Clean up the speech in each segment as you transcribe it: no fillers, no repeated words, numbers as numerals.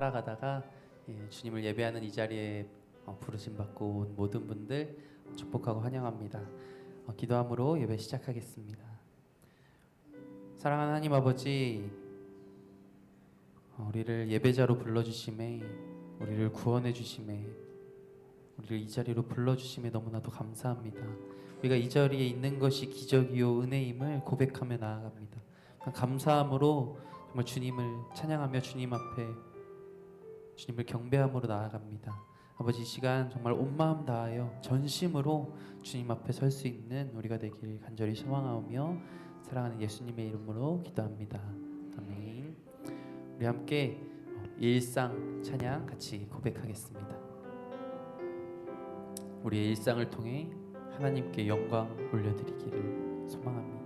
살아가다가 주님을 예배하는 이 자리에 부르심 받고 온 모든 분들 축복하고 환영합니다. 기도함으로 예배 시작하겠습니다. 사랑하는 하나님 아버지, 우리를 예배자로 불러주심에, 우리를 구원해 주심에, 우리를 이 자리로 불러주심에 너무나도 감사합니다. 우리가 이 자리에 있는 것이 기적이요 은혜임을 고백하며 나아갑니다. 감사함으로 정말 주님을 찬양하며 주님 앞에 주님을 경배함으로 나아갑니다. 아버지, 이 시간 정말 온 마음 다하여 전심으로 주님 앞에 설 수 있는 우리가 되길 간절히 소망하오며 사랑하는 예수님의 이름으로 기도합니다. 아멘. 우리 함께 일상 찬양 같이 고백하겠습니다. 우리의 일상을 통해 하나님께 영광 올려드리기를 소망합니다.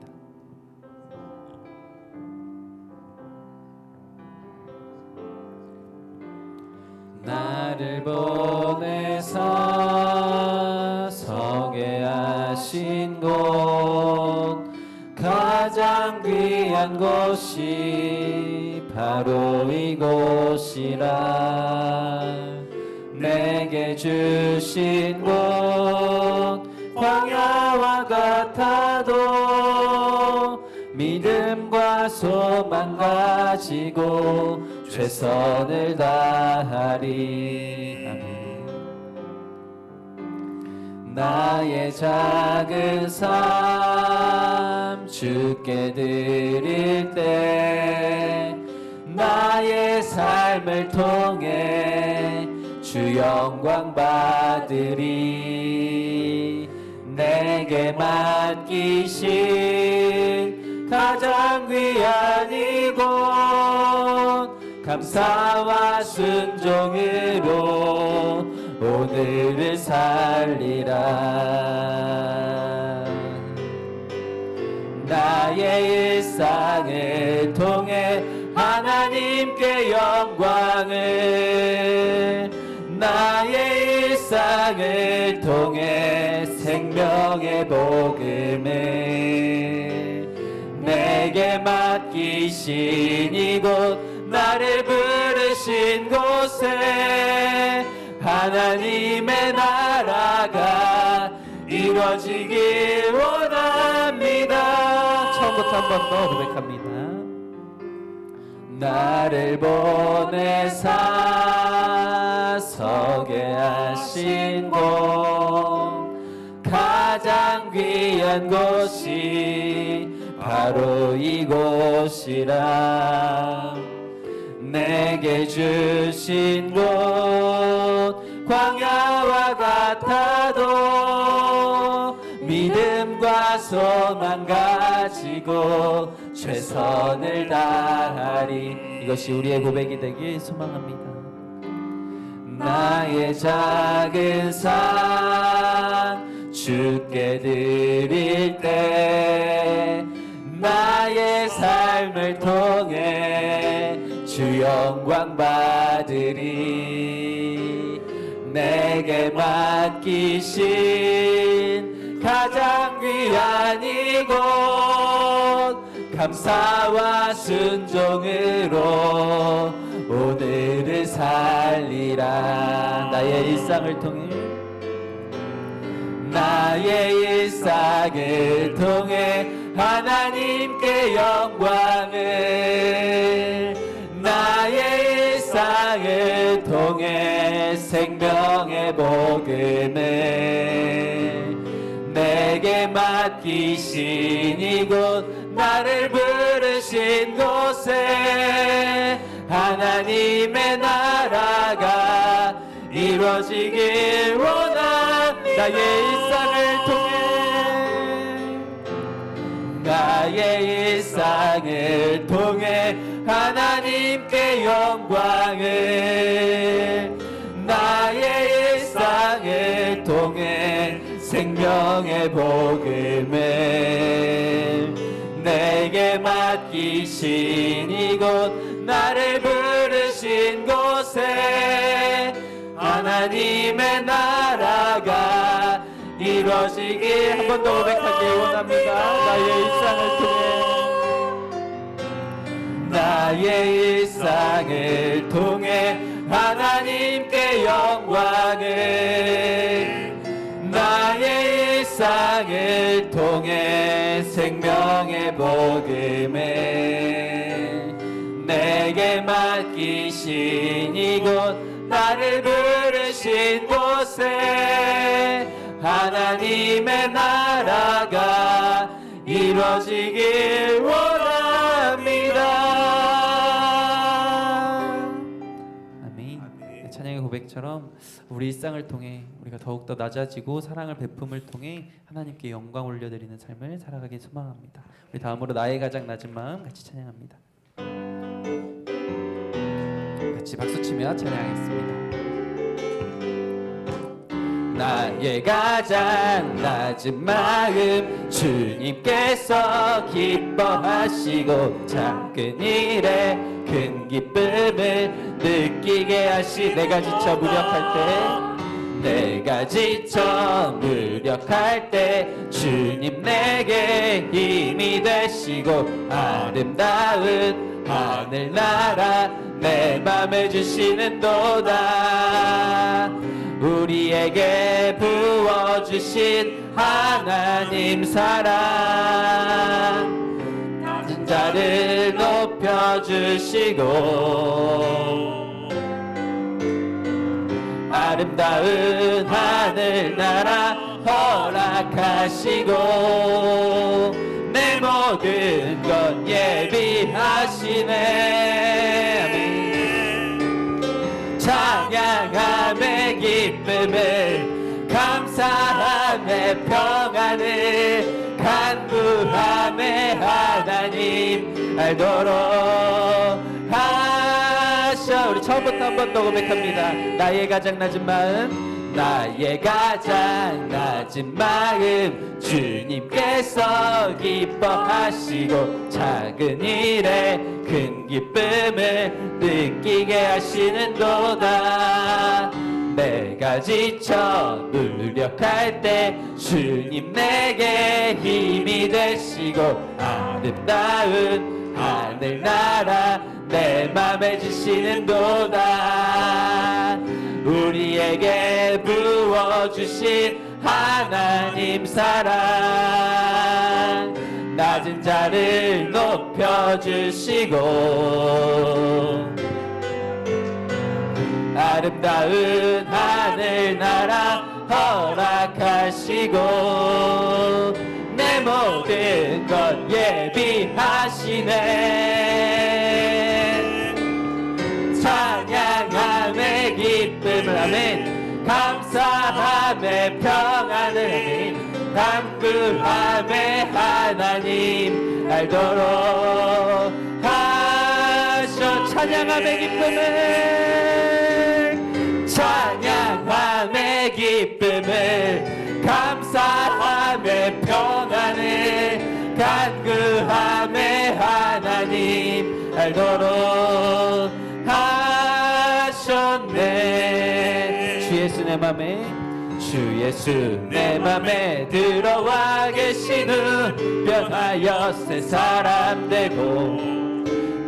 나를 보내사 서게 하신 곳, 가장 귀한 곳이 바로 이곳이라. 내게 주신 곳 광야와 같아도 믿음과 소망 가지고 최선을 다하리. 아멘. 나의 작은 삶 주께 드릴 때, 나의 삶을 통해 주 영광 받으리. 내게 맡기신 가장 귀한 이곳, 감사와 순종으로 오늘을 살리라. 나의 일상을 통해 하나님께 영광을, 나의 일상을 통해 생명의 복음을, 내게 맡기신 이곳, 나를 부르신 곳에 하나님의 나라가 이루어지길 원합니다. 처음부터 한 번 더 고백합니다. 나를 보내사 서게 하신 곳, 가장 귀한 곳이 바로 이곳이라. 내게 주신 곳 광야와 같아도 믿음과 소망 가지고 최선을 다하리. 이것이 우리의 고백이 되길 소망합니다. 나의 작은 삶 주께 드릴 때, 나의 삶을 통해 주 영광 받으리. 내게 맡기신 가장 귀한 이곳, 감사와 순종으로 오늘을 살리라. 나의 일상을 통해, 나의 일상을 통해 하나님께 영광을, 나의 일상을 통해 생명의 복음을, 내게 맡기신 이곳, 나를 부르신 곳에 하나님의 나라가 이루어지길 원합니다. 나의 일상을 통해, 나의 일상을 통해 하나님께 영광을, 나의 일상을 통해 생명의 복음을, 내게 맡기신 이곳, 나를 부르신 곳에 하나님의 나라가 이루어지길 한 번 더 고백하길 원합니다. 나의 일상을 통해, 나의 일상을 통해 하나님께 영광을 나의 일상을 통해 생명의 복음을 내게 맡기신 이곳 나를 부르신 곳에 하나님의 나라가 이루어지길 원합니다. 아멘. 네, 찬양의 고백처럼 우리 일상을 통해 우리가 더욱더 낮아지고 사랑을 베품을 통해 하나님께 영광 올려드리는 삶을 살아가길 소망합니다. 우리 다음으로 나의 가장 낮은 마음 같이 찬양합니다. 같이 박수치며 찬양하겠습니다. 나의 가장 낮은 마음 주님께서 기뻐하시고 작은 일에 큰 기쁨을 느끼게 하시 내가 지쳐 무력할 때 주님 내게 힘이 되시고 아름다운 하늘나라 내 맘에 주시는도다. 우리에게 부어주신 하나님 사랑 낮은 자를 높여주시고 아름다운 하늘나라 허락하시고 내 모든 것 예비하시네. 찬양함의 기쁨을 감사함의 평안을 간구함의 하나님 알도록 하셔. 우리 처음부터 한 번 더 고백합니다. 나의 가장 낮은 마음 나의 가장 낮은 마음 주님께서 기뻐하시고 작은 일에 큰 기쁨을 느끼게 하시는도다. 내가 지쳐 무력할 때 주님 내게 힘이 되시고 아름다운 하늘나라 내 맘에 주시는도다. 우리에게 부어주신 하나님 사랑 낮은 자를 높여주시고 아름다운 하늘나라 허락하시고 내 모든 것 예비하시네. 찬양함의 기쁨을 아멘 감사함의 평안을 아멘 간구함의 하나님 알도록 하셔. 찬양함의 기쁨을 감사함의 평안을 간구함의 하나님 알도록 하셨네. 주 예수 내 맘에 주 예수 내 맘에 들어와 계신 후 변하여 새 사람 되고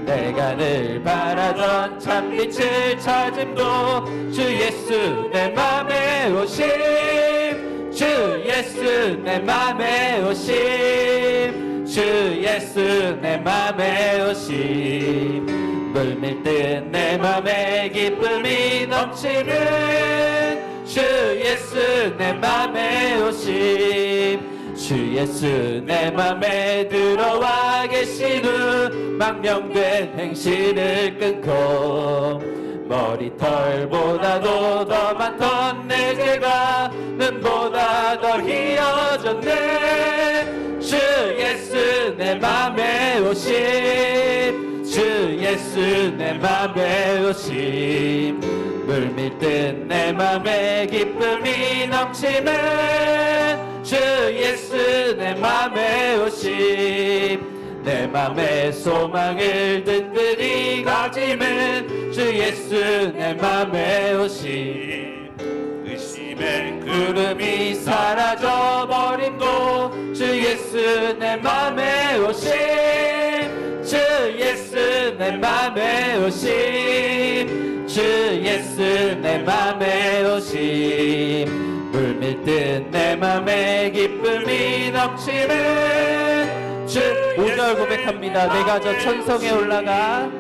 내가 늘 바라던 참빛을 찾음도 주 예수 내 맘에 오심 주 예수 내 맘에 오심 주 예수 내 맘에 오심 물밀듯 내 맘에 기쁨이 넘치는 주 예수 내 맘에 오심 주 예수 내 맘에 들어와 계신 후 망령된 행실을 끊고 머리털보다도 더 많던 내 죄가 눈보다 더 희어졌네. 주 예수 내 맘에 오심 주 예수 내 맘에 오심 물밀듯 내 맘에 기쁨이 넘치네. 주 예수 내 맘에 오심 내 맘에 소망을 든든히 가짐은 주 예수 내 맘에 오심 의심의 구름이 사라져버림도 주 예수 내 맘에 오심 주 예수 내 내 맘에 오심 주 예수 내 맘에 오심 물밀듯 내 맘에 기쁨이 넘치는 주 5절 고백합니다. 내가 저 천성에 올라가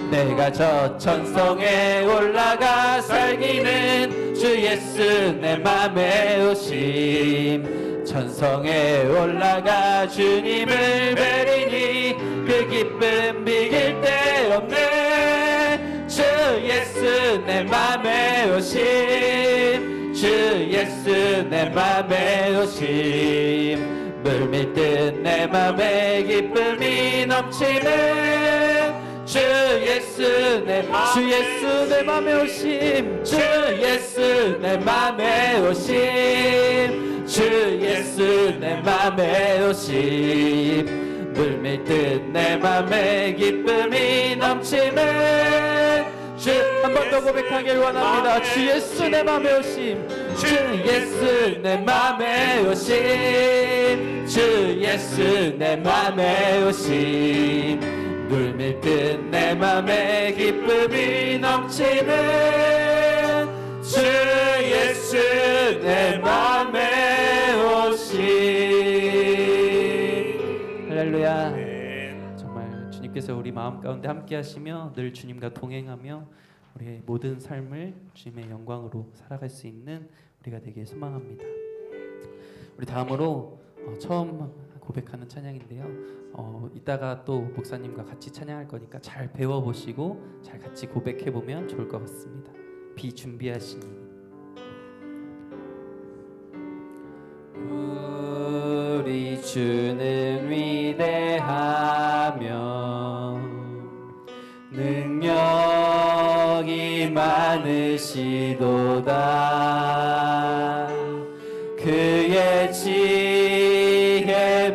내가 저 천성에 올라가 살기는 주 예수 내 맘에 오심 천성에 올라가 주님을 뵈리니 그 기쁨 비길 데 없네 주 예수 내 맘에 오심 주 예수 내 맘에 오심 물밀듯 내 맘에 기쁨이 넘치는 주 예수 내 맘에 오심 주 예수 내 맘에 오심 주 예수 내 맘에 오심 물밀듯 내 맘에 기쁨이 넘치는 주 한 번 더 고백하길 원합니다. 주 예수 내 맘에 오심 주 예수 내 맘에 오심 주 예수 내 맘에 오심 물밀듯 내 맘에 기쁨이 넘치는 주 예수 내 맘에 오심. 할렐루야. 정말 주님께서 우리 마음 가운데 함께 하시며 늘 주님과 동행하며 우리의 모든 삶을 주님의 영광으로 살아갈 수 있는 우리가 되길 소망합니다. 우리 다음으로 처음 고백하는 찬양인데요. 이따가 또 목사님과 같이 찬양할 거니까 잘 배워보시고 잘 같이 고백해보면 좋을 것 같습니다. 비 준비하시니 우리 주는 위대하며 능력이 많으시도다 그의 지혜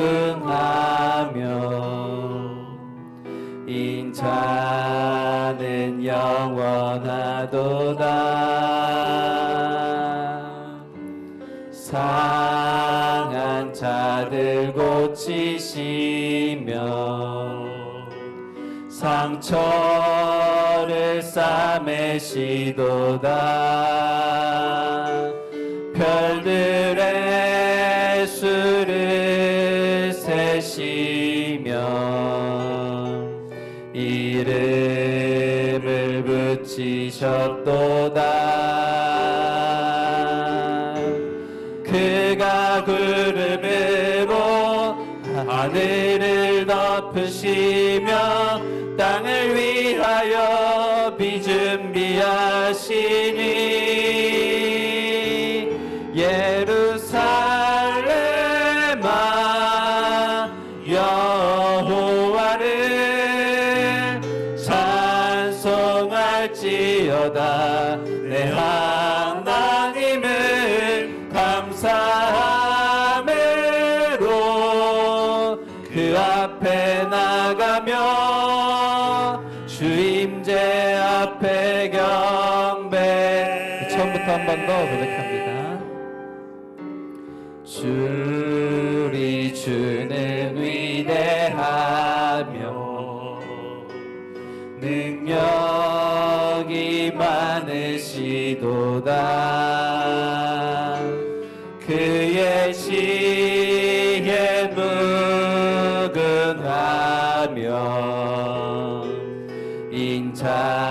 무궁하며 인자는 영원하도다 상한 자들 고치시며 상처를 싸매시도다 별들의 수를 세시며 이름을 붙이셨도다 그가 구름으로 하늘을 덮으시며 땅을 위하여 비 준비하시니 예루살렘아 여호와를 찬송할지어다 내 하나님을 감사함으로 그 앞에 나가며 주임제 앞에 경배 처음부터 한 번 더 고백합니다. 우리 주는 위대하며 능력이 많으시도다 그의 지혜 무궁하며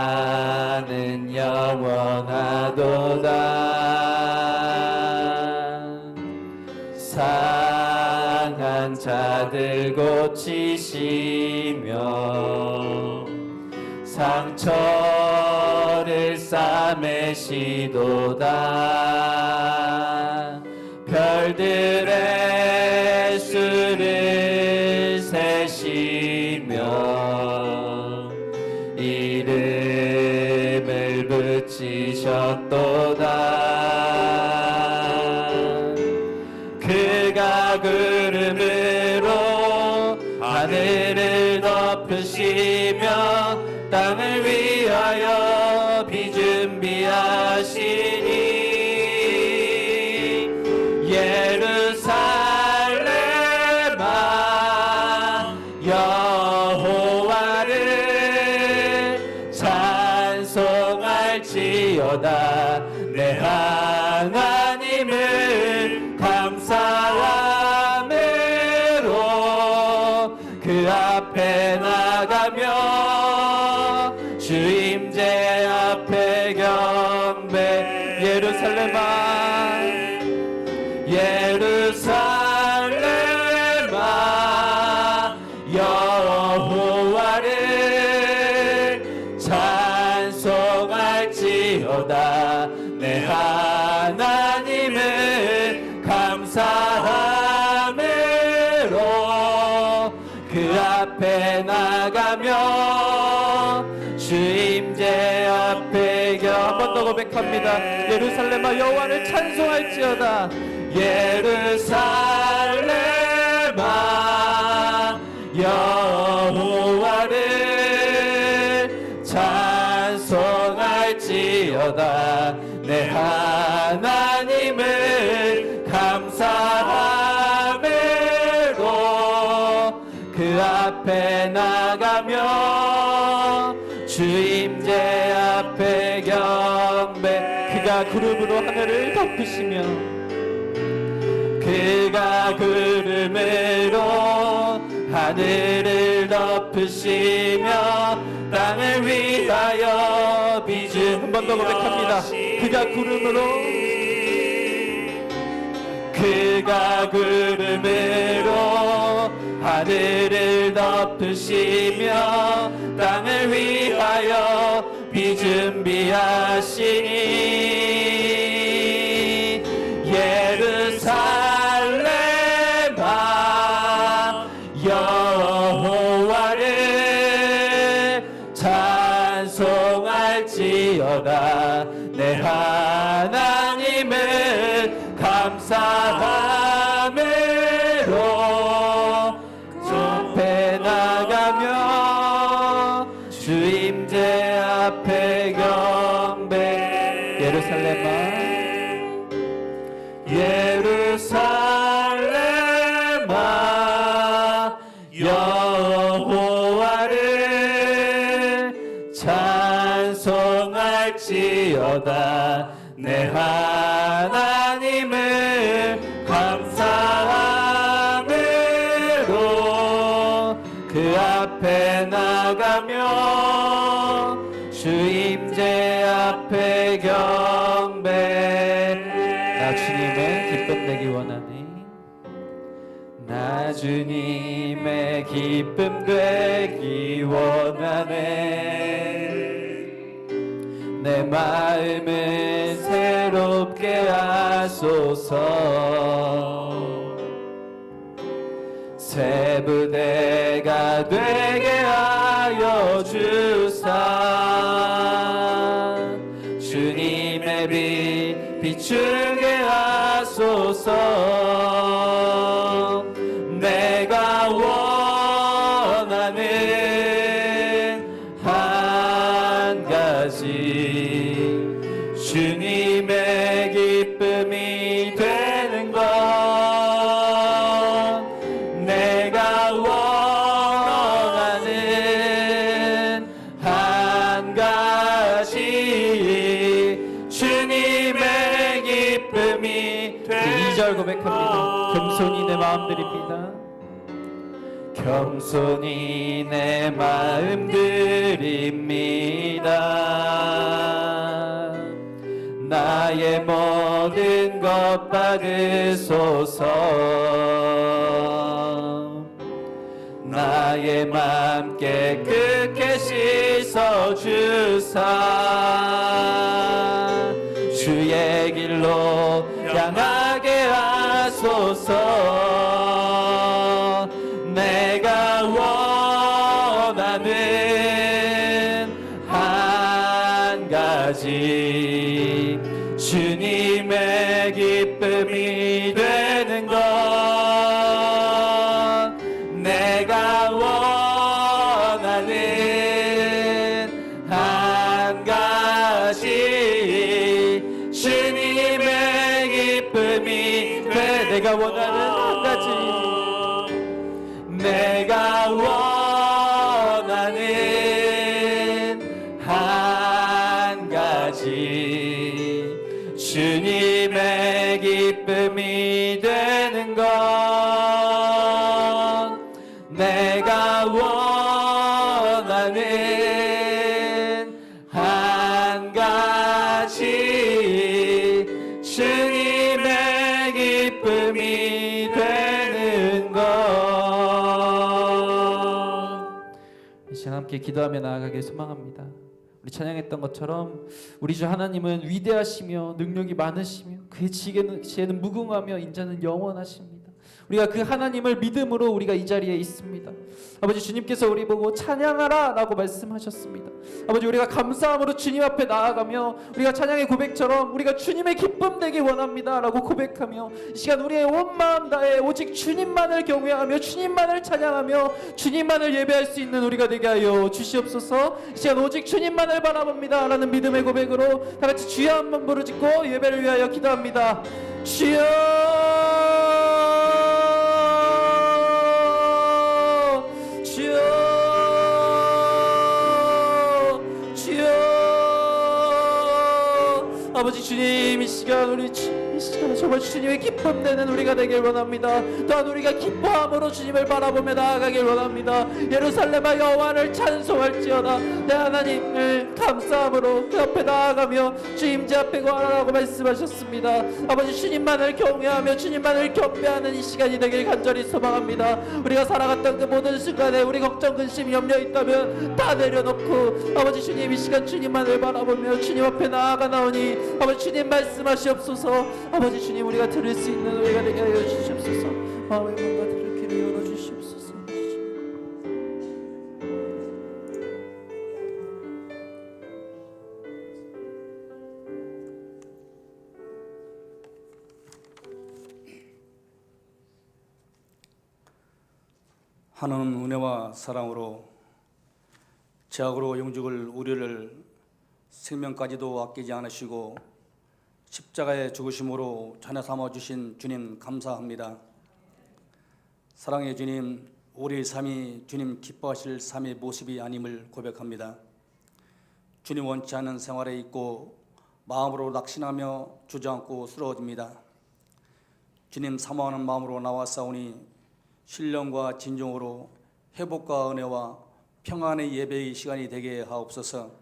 인자는 영원하도다 상한 자들 고치시며 상처를 싸매시도다 별들의 수를 세시며 이름을 붙이셨도다 그가 구름으로 하늘을 덮으시며 땅을 위하여 비 준비하시니 예루살렘아 여호와 찬송할지어다. 내 하나님을 감사함으로 그 앞에 나가며 주 임재 앞에 경배. 예루살렘아 예루살렘아 여호와를 찬송할지어다. 내 하나님을 감사함으로 그 앞에 나가며 주 임재 앞에 한 번 더 고백합니다. 예루살렘아 여호와를 찬송할지어다. 예루살렘아 여호와를 찬송할지어다. 내 하나님을 감사함으로 그 앞에 나가며 주 임재 앞에 경배. 그가 구름으로 하늘을 덮으시며 그가 구름으로 하늘을 덮으시며 땅을 위하여 비주. 한 번 더 고백합니다. 그가 구름으로 하늘을 덮으시며 땅을 위하여 비 준비하시니 예루살렘아 여호와를 찬송할지어다. 내 하나님을 감사함으로 주 앞에 나가며 주 임재 앞에 경배. 예루살렘아 예루살렘아 여호와를 찬송할지어다. 내 하나님을 감사함으로 그 앞에 나가며 주 임재 앞에 경배. 나 주님의 기쁨 되기 원하네. 나 주님의 기쁨 되기 원하네. 내 마음을 새롭게 하소서. 새 부대가 되게 하여 주사. 주님의 빛 비추게 하소서. 내가 원하는 한 가지 주님의 기쁨이 되는 것. 내가 원하는 한 가지 주님의 기쁨이 되는. 2절 고백합니다. 겸손히 내 마음 드립니다. 겸손히 내 마음 드립니다. 나의 모든 것 받으소서. 나의 맘 깨끗게 씻어주사. 주의 길로 향하게 하소서. 내가 원하는 한 가지 주님의 기쁨이 되는 것. 내가 원하는 한 가지 주님의 기쁨이 돼. 내가 원하는 한 가지. 내가 원하는 한 가지 오직 주님의 기쁨이 되는 것 내가 원하는 한 가지 주님의 기쁨이 되는 것. 이 시간 함께 기도하며 나아가길 소망합니다. 우리 찬양했던 것처럼 우리 주 하나님은 위대하시며 능력이 많으시며 그의 지혜는 무궁하며 인자는 영원하십니다. 우리가 그 하나님을 믿음으로 우리가 이 자리에 있습니다. 아버지, 주님께서 우리 보고 찬양하라 라고 말씀하셨습니다. 아버지, 우리가 감사함으로 주님 앞에 나아가며 우리가 찬양의 고백처럼 우리가 주님의 기쁨 되기 원합니다 라고 고백하며 이 시간 우리의 온 마음 다해 오직 주님만을 경외하며 주님만을 찬양하며 주님만을 예배할 수 있는 우리가 되게 하여 주시옵소서. 이 시간 오직 주님만을 바라봅니다 라는 믿음의 고백으로 다 같이 주여 한번 부르짖고 예배를 위하여 기도합니다. 주여, 아버지 주님, 이 시간 우리 이 시간에 정말 주님의 기쁨 되는 우리가 되길 원합니다. 또한 우리가 기뻐함으로 주님을 바라보며 나아가길 원합니다. 예루살렘아 여호와를 찬송할지어다. 내 하나님을 감사함으로 그 앞에 나아가며 주 임재 앞에 거하라고 말씀하셨습니다. 아버지, 주님만을 경외하며 주님만을 경배하는 이 시간이 되길 간절히 소망합니다. 우리가 살아갔던 그 모든 순간에 우리 걱정, 근심, 염려 있다면 다 내려놓고 아버지 주님, 이 시간 주님만을 바라보며 주님 앞에 나아가나오니 아버지 주님 말씀하시옵소서. 아버지 주님, 우리가 들을 수 있는 우리가 되게 하여 주시옵소서. 마음의 문과 들을 길을 열어 주시옵소서. 하나님 은혜와 사랑으로 죄악으로 영죽을 우리를 생명까지도 아끼지 않으시고 십자가의 죽으심으로 자녀 삼아 주신 주님 감사합니다. 사랑의 주님, 우리의 삶이 주님 기뻐하실 삶의 모습이 아님을 고백합니다. 주님 원치 않는 생활에 있고 마음으로 낙심하며 주저앉고 쓰러집니다. 주님 사모하는 마음으로 나왔사오니 신령과 진정으로 회복과 은혜와 평안의 예배의 시간이 되게 하옵소서.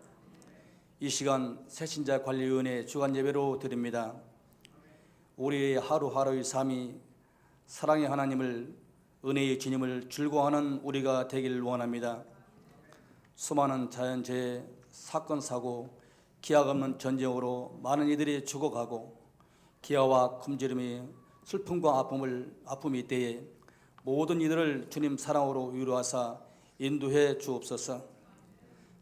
이 시간 새신자 관리위원회 주간 예배로 드립니다. 우리의 하루하루의 삶이 사랑의 하나님을, 은혜의 주님을 즐거워하는 우리가 되길 원합니다. 수많은 자연재해, 사건, 사고, 기약 없는 전쟁으로 많은 이들이 죽어가고 기아와 굶주림이 슬픔과 아픔이 때에 모든 이들을 주님 사랑으로 위로하사 인도해 주옵소서.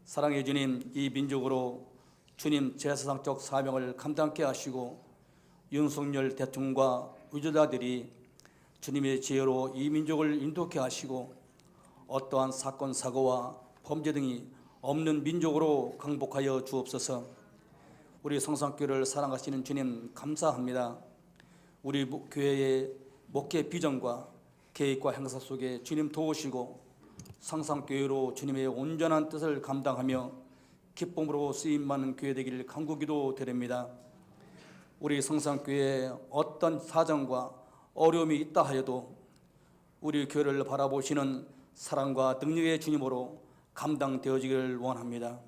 사랑의 주님, 이 민족으로 주님 제사상적 사명을 감당케 하시고 윤석열 대통령과 위조자들이 주님의 지혜로 이 민족을 인도케 하시고 어떠한 사건, 사고와 범죄 등이 없는 민족으로 강복하여 주옵소서. 우리 성산교회를 사랑하시는 주님 감사합니다. 우리 교회의 목회 비전과 계획과 행사 속에 주님 도우시고 성산교회로 주님의 온전한 뜻을 감당하며 기쁨으로 쓰임받는 교회 되기를 간구기도 드립니다. 우리 성산교회에 어떤 사정과 어려움이 있다 하여도 우리 교회를 바라보시는 사랑과 능력의 주님으로 감당되어지기를 원합니다.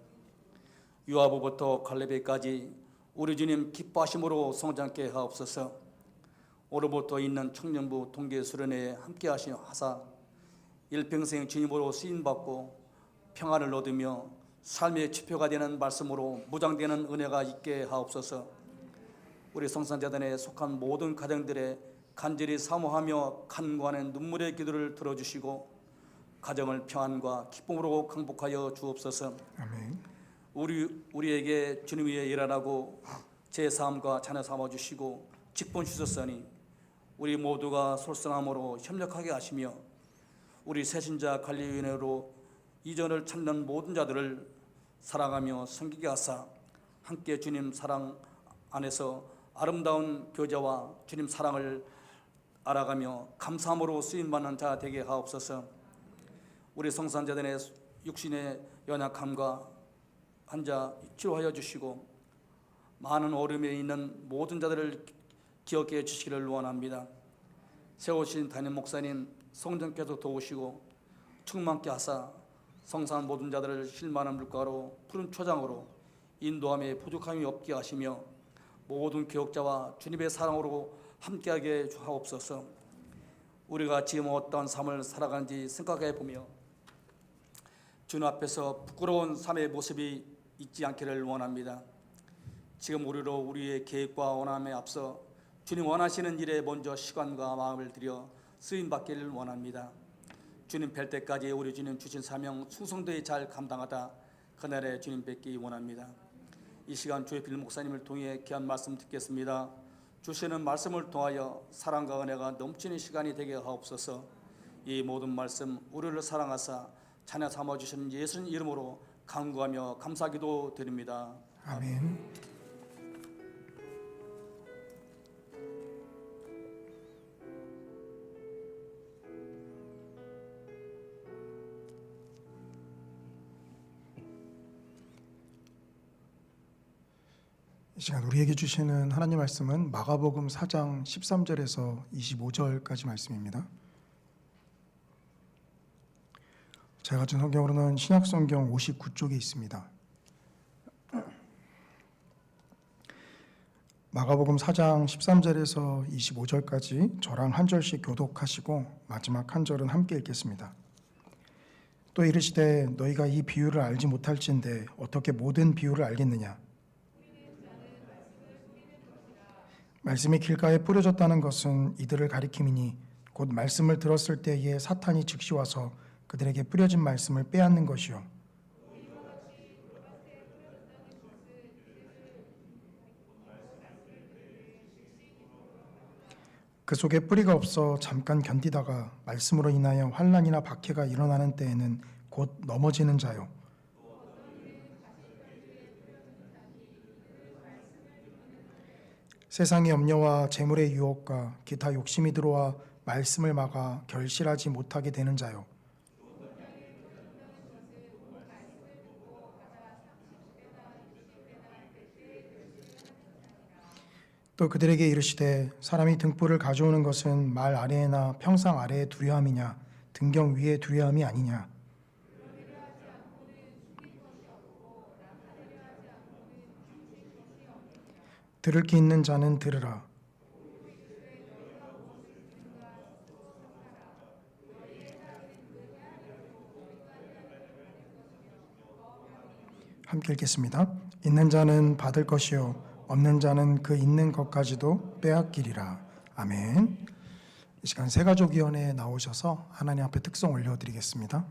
유아부부터 갈렙에까지 우리 주님 기뻐하심으로 성장케 하옵소서. 오늘부터 있는 청년부 동계 수련회에 함께 하사 일평생 주님으로 쓰임받고 평안을 얻으며 삶의 지표가 되는 말씀으로 무장되는 은혜가 있게 하옵소서. 우리 성산재단에 속한 모든 가정들의 간절히 사모하며 간구하는 눈물의 기도를 들어주시고 가정을 평안과 기쁨으로 강복하여 주옵소서. 아멘. 우리에게 주님 위에 일하라고 제 삶과 자녀 삼아주시고 직분 주셨으니 우리 모두가 솔선함으로 협력하게 하시며 우리 새신자 관리위원회로 이전을 찾는 모든 자들을 사랑하며 섬기게 하사 함께 주님 사랑 안에서 아름다운 교제와 주님 사랑을 알아가며 감사함으로 쓰임받는 자 되게 하옵소서. 우리 성산재단의 육신의 연약함과 환자 치료하여 주시고 많은 어려움에 있는 모든 자들을 기억해 주시기를 원합니다. 세우신 담임 목사님 성령께서 도우시고 충만케 하사 성산 모든 자들을 실만한 물가로 푸른 초장으로 인도함에 부족함이 없게 하시며 모든 교역자와 주님의 사랑으로 함께하게 하옵소서. 우리가 지금 어떤 삶을 살아가는지 생각해 보며 주님 앞에서 부끄러운 삶의 모습이 있지 않기를 원합니다. 지금 우리로 우리의 계획과 원함에 앞서 주님 원하시는 일에 먼저 시간과 마음을 들여 쓰임받기를 원합니다. 주님 뵐 때까지 우리 주님 주신 사명 충성되이 잘 감당하다 그날에 주님 뵙기 원합니다. 이 시간 주의 빌 목사님을 통해 귀한 말씀 듣겠습니다. 주시는 말씀을 통하여 사랑과 은혜가 넘치는 시간이 되게 하옵소서. 이 모든 말씀 우리를 사랑하사 자녀 삼아주시는 예수님 이름으로 간구하며 감사기도 드립니다. 아멘. 이 시간 우리에게 주시는 하나님 말씀은 마가복음 4장 13절에서 25절까지 말씀입니다. 제가 가진 성경으로는 신약성경 59쪽에 있습니다. 마가복음 4장 13절에서 25절까지 저랑 한 절씩 교독하시고 마지막 한 절은 함께 읽겠습니다. 또 이르시되 너희가 이 비유를 알지 못할진대 어떻게 모든 비유를 알겠느냐. 말씀이 길가에 뿌려졌다는 것은 이들을 가리킴이니 곧 말씀을 들었을 때에 사탄이 즉시 와서 그들에게 뿌려진 말씀을 빼앗는 것이요. 그 속에 뿌리가 없어 잠깐 견디다가 말씀으로 인하여 환난이나 박해가 일어나는 때에는 곧 넘어지는 자요. 세상의 염려와 재물의 유혹과 기타 욕심이 들어와 말씀을 막아 결실하지 못하게 되는 자요. 또 그들에게 이르시되 사람이 등불을 가져오는 것은 말 아래에나 평상 아래에 두려 함이냐 등경 위에 두려 함이 아니냐. 들을 귀 있는 자는 들으라. 함께 읽겠습니다. 있는 자는 받을 것이요 없는 자는 그 있는 것까지도 빼앗기리라. 아멘. 이 시간 새가족위원회에 나오셔서 하나님 앞에 특송 올려드리겠습니다.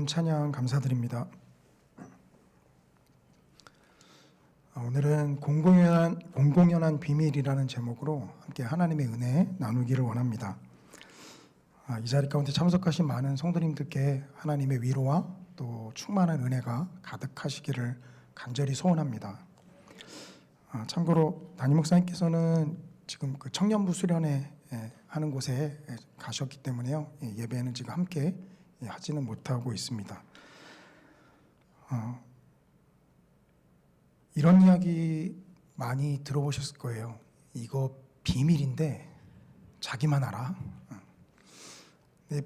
은혜로운 찬양 감사드립니다. 오늘은 공공연한 비밀이라는 제목으로 함께 하나님의 은혜 나누기를 원합니다. 이 자리 가운데 참석하신 많은 성도님들께 하나님의 위로와 또 충만한 은혜가 가득하시기를 간절히 소원합니다. 참고로 담임 목사님께서는 지금 그 청년부 수련회 하는 곳에 가셨기 때문에요. 예배는 지금 함께 하지는 못하고 있습니다. 이런 이야기 많이 들어보셨을 거예요. 이거 비밀인데 자기만 알아.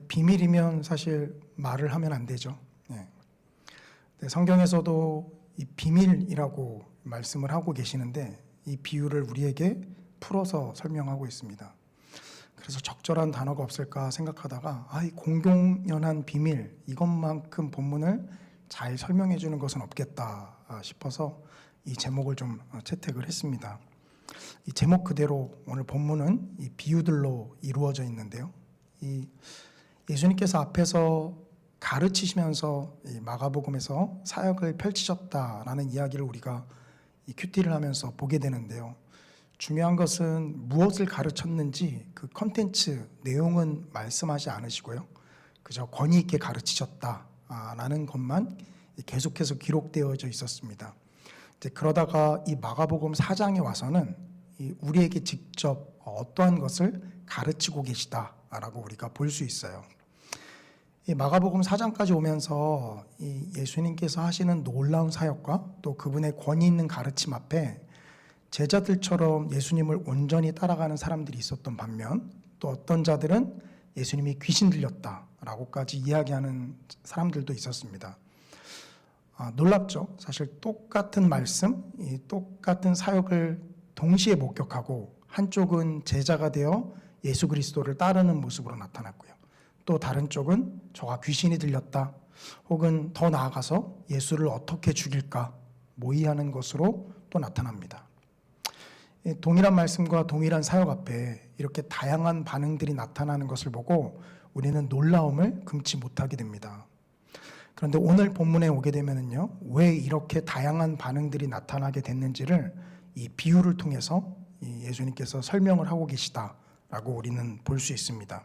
비밀이면 사실 말을 하면 안 되죠. 성경에서도 이 비밀이라고 말씀을 하고 계시는데 이 비유를 우리에게 풀어서 설명하고 있습니다. 그래서 적절한 단어가 없을까 생각하다가 이 공공연한 비밀 이것만큼 본문을 잘 설명해 주는 것은 없겠다 싶어서 이 제목을 좀 채택을 했습니다. 이 제목 그대로 오늘 본문은 이 비유들로 이루어져 있는데요. 이 예수님께서 앞에서 가르치시면서 이 마가복음에서 사역을 펼치셨다라는 이야기를 우리가 이 큐티를 하면서 보게 되는데요. 중요한 것은 무엇을 가르쳤는지 그 컨텐츠 내용은 말씀하지 않으시고요. 그저 권위 있게 가르치셨다라는 것만 계속해서 기록되어져 있었습니다. 이제 그러다가 이 마가복음 4장에 와서는 우리에게 직접 어떠한 것을 가르치고 계시다라고 우리가 볼 수 있어요. 이 마가복음 4장까지 오면서 이 예수님께서 하시는 놀라운 사역과 또 그분의 권위 있는 가르침 앞에 제자들처럼 예수님을 온전히 따라가는 사람들이 있었던 반면 또 어떤 자들은 예수님이 귀신 들렸다라고까지 이야기하는 사람들도 있었습니다. 놀랍죠. 사실 똑같은 말씀, 이 똑같은 사역을 동시에 목격하고 한쪽은 제자가 되어 예수 그리스도를 따르는 모습으로 나타났고요. 또 다른 쪽은 저가 귀신이 들렸다 혹은 더 나아가서 예수를 어떻게 죽일까 모의하는 것으로 또 나타납니다. 동일한 말씀과 동일한 사역 앞에 이렇게 다양한 반응들이 나타나는 것을 보고 우리는 놀라움을 금치 못하게 됩니다. 그런데 오늘 본문에 오게 되면은요, 왜 이렇게 다양한 반응들이 나타나게 됐는지를 이 비유를 통해서 예수님께서 설명을 하고 계시다라고 우리는 볼 수 있습니다.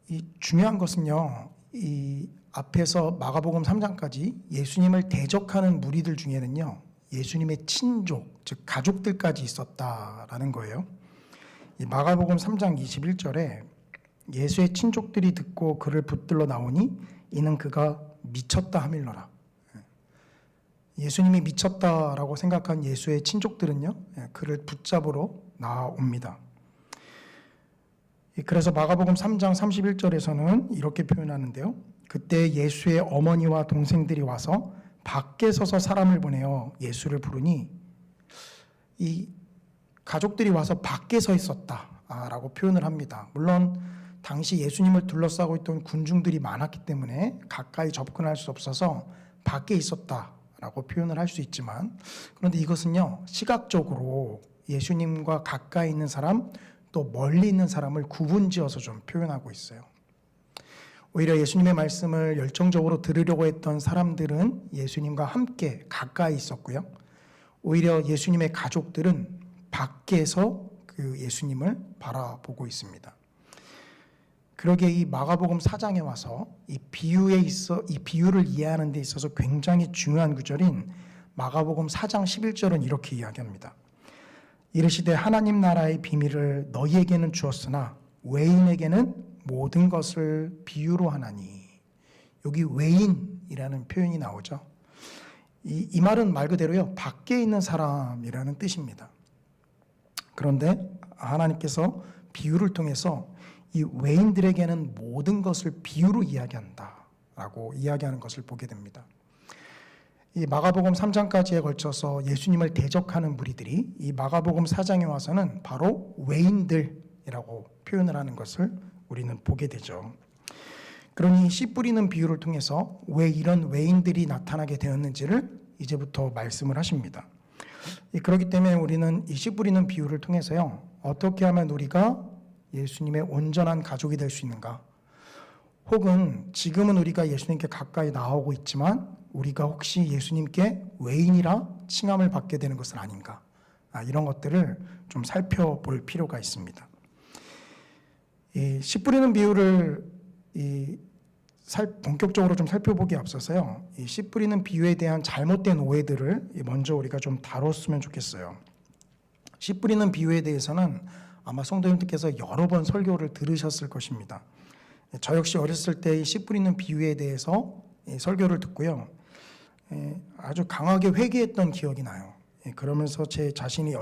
이 중요한 것은요, 이 앞에서 마가복음 3장까지 예수님을 대적하는 무리들 중에는요, 예수님의 친족, 즉 가족들까지 있었다라는 거예요. 이 마가복음 3장 21절에 예수의 친족들이 듣고 그를 붙들러 나오니 이는 그가 미쳤다 함일러라. 예수님이 미쳤다라고 생각한 예수의 친족들은요, 그를 붙잡으러 나옵니다. 그래서 마가복음 3장 31절에서는 이렇게 표현하는데요. 그때 예수의 어머니와 동생들이 와서 밖에 서서 사람을 보내어 예수를 부르니 이 가족들이 와서 밖에 서 있었다라고 표현을 합니다. 물론 당시 예수님을 둘러싸고 있던 군중들이 많았기 때문에 가까이 접근할 수 없어서 밖에 있었다라고 표현을 할 수 있지만 그런데 이것은요, 시각적으로 예수님과 가까이 있는 사람 또 멀리 있는 사람을 구분지어서 좀 표현하고 있어요. 오히려 예수님의 말씀을 열정적으로 들으려고 했던 사람들은 예수님과 함께 가까이 있었고요. 오히려 예수님의 가족들은 밖에서 그 예수님을 바라보고 있습니다. 그러기에 이 마가복음 4장에 와서 이 비유를 이해하는 데 있어서 굉장히 중요한 구절인 마가복음 4장 11절은 이렇게 이야기합니다. 이르시되 하나님 나라의 비밀을 너희에게는 주었으나 외인에게는 모든 것을 비유로 하나니. 여기 외인이라는 표현이 나오죠. 이 말은 말 그대로요, 밖에 있는 사람이라는 뜻입니다. 그런데 하나님께서 비유를 통해서 이 외인들에게는 모든 것을 비유로 이야기한다라고 이야기하는 것을 보게 됩니다. 이 마가복음 3장까지에 걸쳐서 예수님을 대적하는 무리들이 이 마가복음 4장에 와서는 바로 외인들이라고 표현을 하는 것을 우리는 보게 되죠. 그러니 씨 뿌리는 비유를 통해서 왜 이런 외인들이 나타나게 되었는지를 이제부터 말씀을 하십니다. 그렇기 때문에 우리는 이 씨 뿌리는 비유를 통해서요, 어떻게 하면 우리가 예수님의 온전한 가족이 될 수 있는가, 혹은 지금은 우리가 예수님께 가까이 나오고 있지만 우리가 혹시 예수님께 외인이라 칭함을 받게 되는 것은 아닌가, 이런 것들을 좀 살펴볼 필요가 있습니다. 이 씨 뿌리는 비유를 본격적으로 좀 살펴보기에 앞서서요, 이 씨 뿌리는 비유에 대한 잘못된 오해들을 먼저 우리가 좀 다뤘으면 좋겠어요. 씨 뿌리는 비유에 대해서는 아마 성도님들께서 여러 번 설교를 들으셨을 것입니다. 저 역시 어렸을 때 이 씨 뿌리는 비유에 대해서 설교를 듣고요, 아주 강하게 회개했던 기억이 나요. 그러면서 제 자신이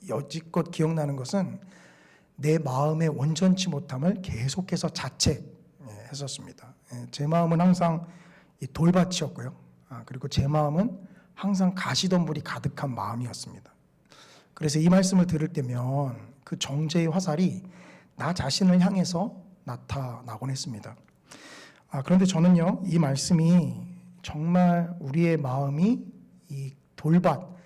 여지껏 기억나는 것은 내 마음의 온전치 못함을 계속해서 자책했었습니다. 제 마음은 항상 돌밭이었고요, 그리고 제 마음은 항상 가시덤불이 가득한 마음이었습니다. 그래서 이 말씀을 들을 때면 그 정죄의 화살이 나 자신을 향해서 나타나곤 했습니다. 그런데 저는요, 이 말씀이 정말 우리의 마음이 이 돌밭,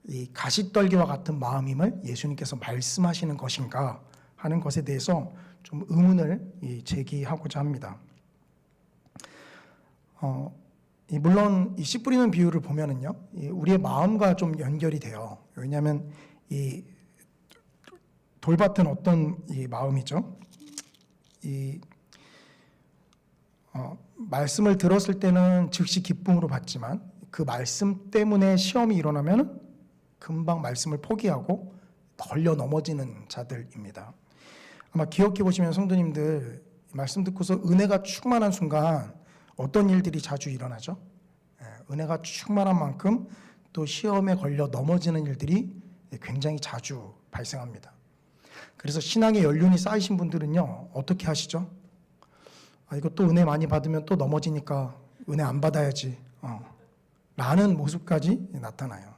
이 가시떨기와 같은 마음임을 예수님께서 말씀하시는 것인가 하는 것에 대해서 좀 의문을 제기하고자 합니다. 물론 이 씨 뿌리는 비유를 보면은요, 우리의 마음과 좀 연결이 돼요. 왜냐하면 이 돌밭은 어떤 이 마음이죠? 말씀을 들었을 때는 즉시 기쁨으로 받지만 그 말씀 때문에 시험이 일어나면 금방 말씀을 포기하고 덜려 넘어지는 자들입니다. 아마 기억해 보시면 성도님들, 말씀 듣고서 은혜가 충만한 순간 어떤 일들이 자주 일어나죠? 은혜가 충만한 만큼 또 시험에 걸려 넘어지는 일들이 굉장히 자주 발생합니다. 그래서 신앙의 연륜이 쌓이신 분들은요, 어떻게 하시죠? 이거 또 은혜 많이 받으면 또 넘어지니까 은혜 안 받아야지, 라는 모습까지 나타나요.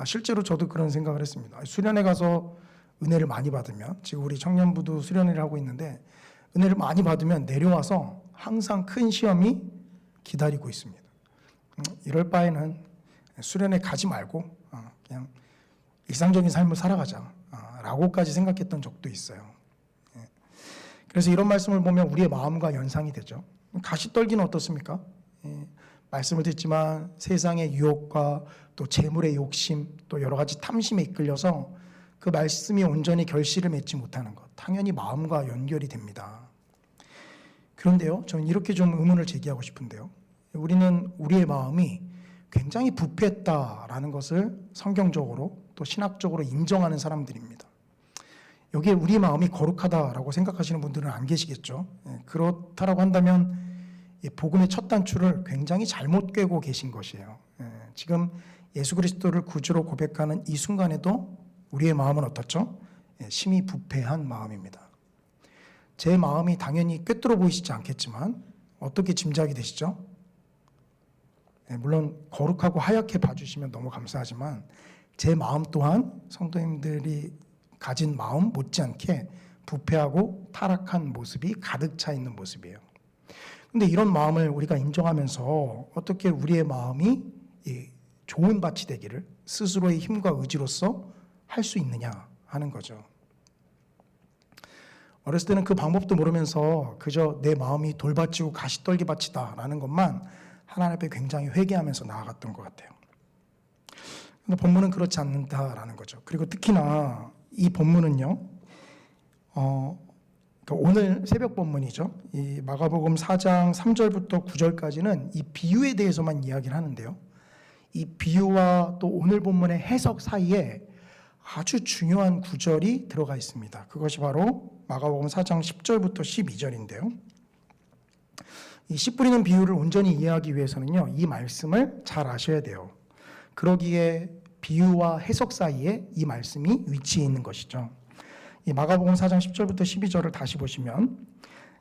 실제로 저도 그런 생각을 했습니다. 수련회 가서 은혜를 많이 받으면, 지금 우리 청년부도 수련회를 하고 있는데 은혜를 많이 받으면 내려와서 항상 큰 시험이 기다리고 있습니다. 이럴 바에는 수련회 가지 말고 그냥 일상적인 삶을 살아가자, 라고까지 생각했던 적도 있어요. 그래서 이런 말씀을 보면 우리의 마음과 연상이 되죠. 가시떨기는 어떻습니까? 말씀을 듣지만 세상의 유혹과 또 재물의 욕심, 또 여러 가지 탐심에 이끌려서 그 말씀이 온전히 결실을 맺지 못하는 것, 당연히 마음과 연결이 됩니다. 그런데요, 저는 이렇게 좀 의문을 제기하고 싶은데요, 우리는 우리의 마음이 굉장히 부패했다라는 것을 성경적으로 또 신학적으로 인정하는 사람들입니다. 여기에 우리 마음이 거룩하다라고 생각하시는 분들은 안 계시겠죠. 그렇다라고 한다면 복음의 첫 단추를 굉장히 잘못 꿰고 계신 것이에요. 지금 예수 그리스도를 구주로 고백하는 이 순간에도 우리의 마음은 어떻죠? 심히 부패한 마음입니다. 제 마음이 당연히 꿰뚫어 보이시지 않겠지만 어떻게 짐작이 되시죠? 물론 거룩하고 하얗게 봐주시면 너무 감사하지만 제 마음 또한 성도님들이 가진 마음 못지않게 부패하고 타락한 모습이 가득 차 있는 모습이에요. 그런데 이런 마음을 우리가 인정하면서 어떻게 우리의 마음이 좋은 밭이 되기를 스스로의 힘과 의지로서 할 수 있느냐 하는 거죠. 어렸을 때는 그 방법도 모르면서 그저 내 마음이 돌밭이고 가시떨기 밭이다라는 것만 하나님 앞에 굉장히 회개하면서 나아갔던 것 같아요. 그런데 본문은 그렇지 않는다라는 거죠. 그리고 특히나 이 본문은요, 오늘 새벽 본문이죠. 이 마가복음 4장 3절부터 9절까지는 이 비유에 대해서만 이야기를 하는데요, 이 비유와 또 오늘 본문의 해석 사이에 아주 중요한 구절이 들어가 있습니다. 그것이 바로 마가복음 4장 10절부터 12절인데요. 이 씨 뿌리는 비유를 온전히 이해하기 위해서는요, 이 말씀을 잘 아셔야 돼요. 그러기에 비유와 해석 사이에 이 말씀이 위치해 있는 것이죠. 이 마가복음 4장 10절부터 12절을 다시 보시면,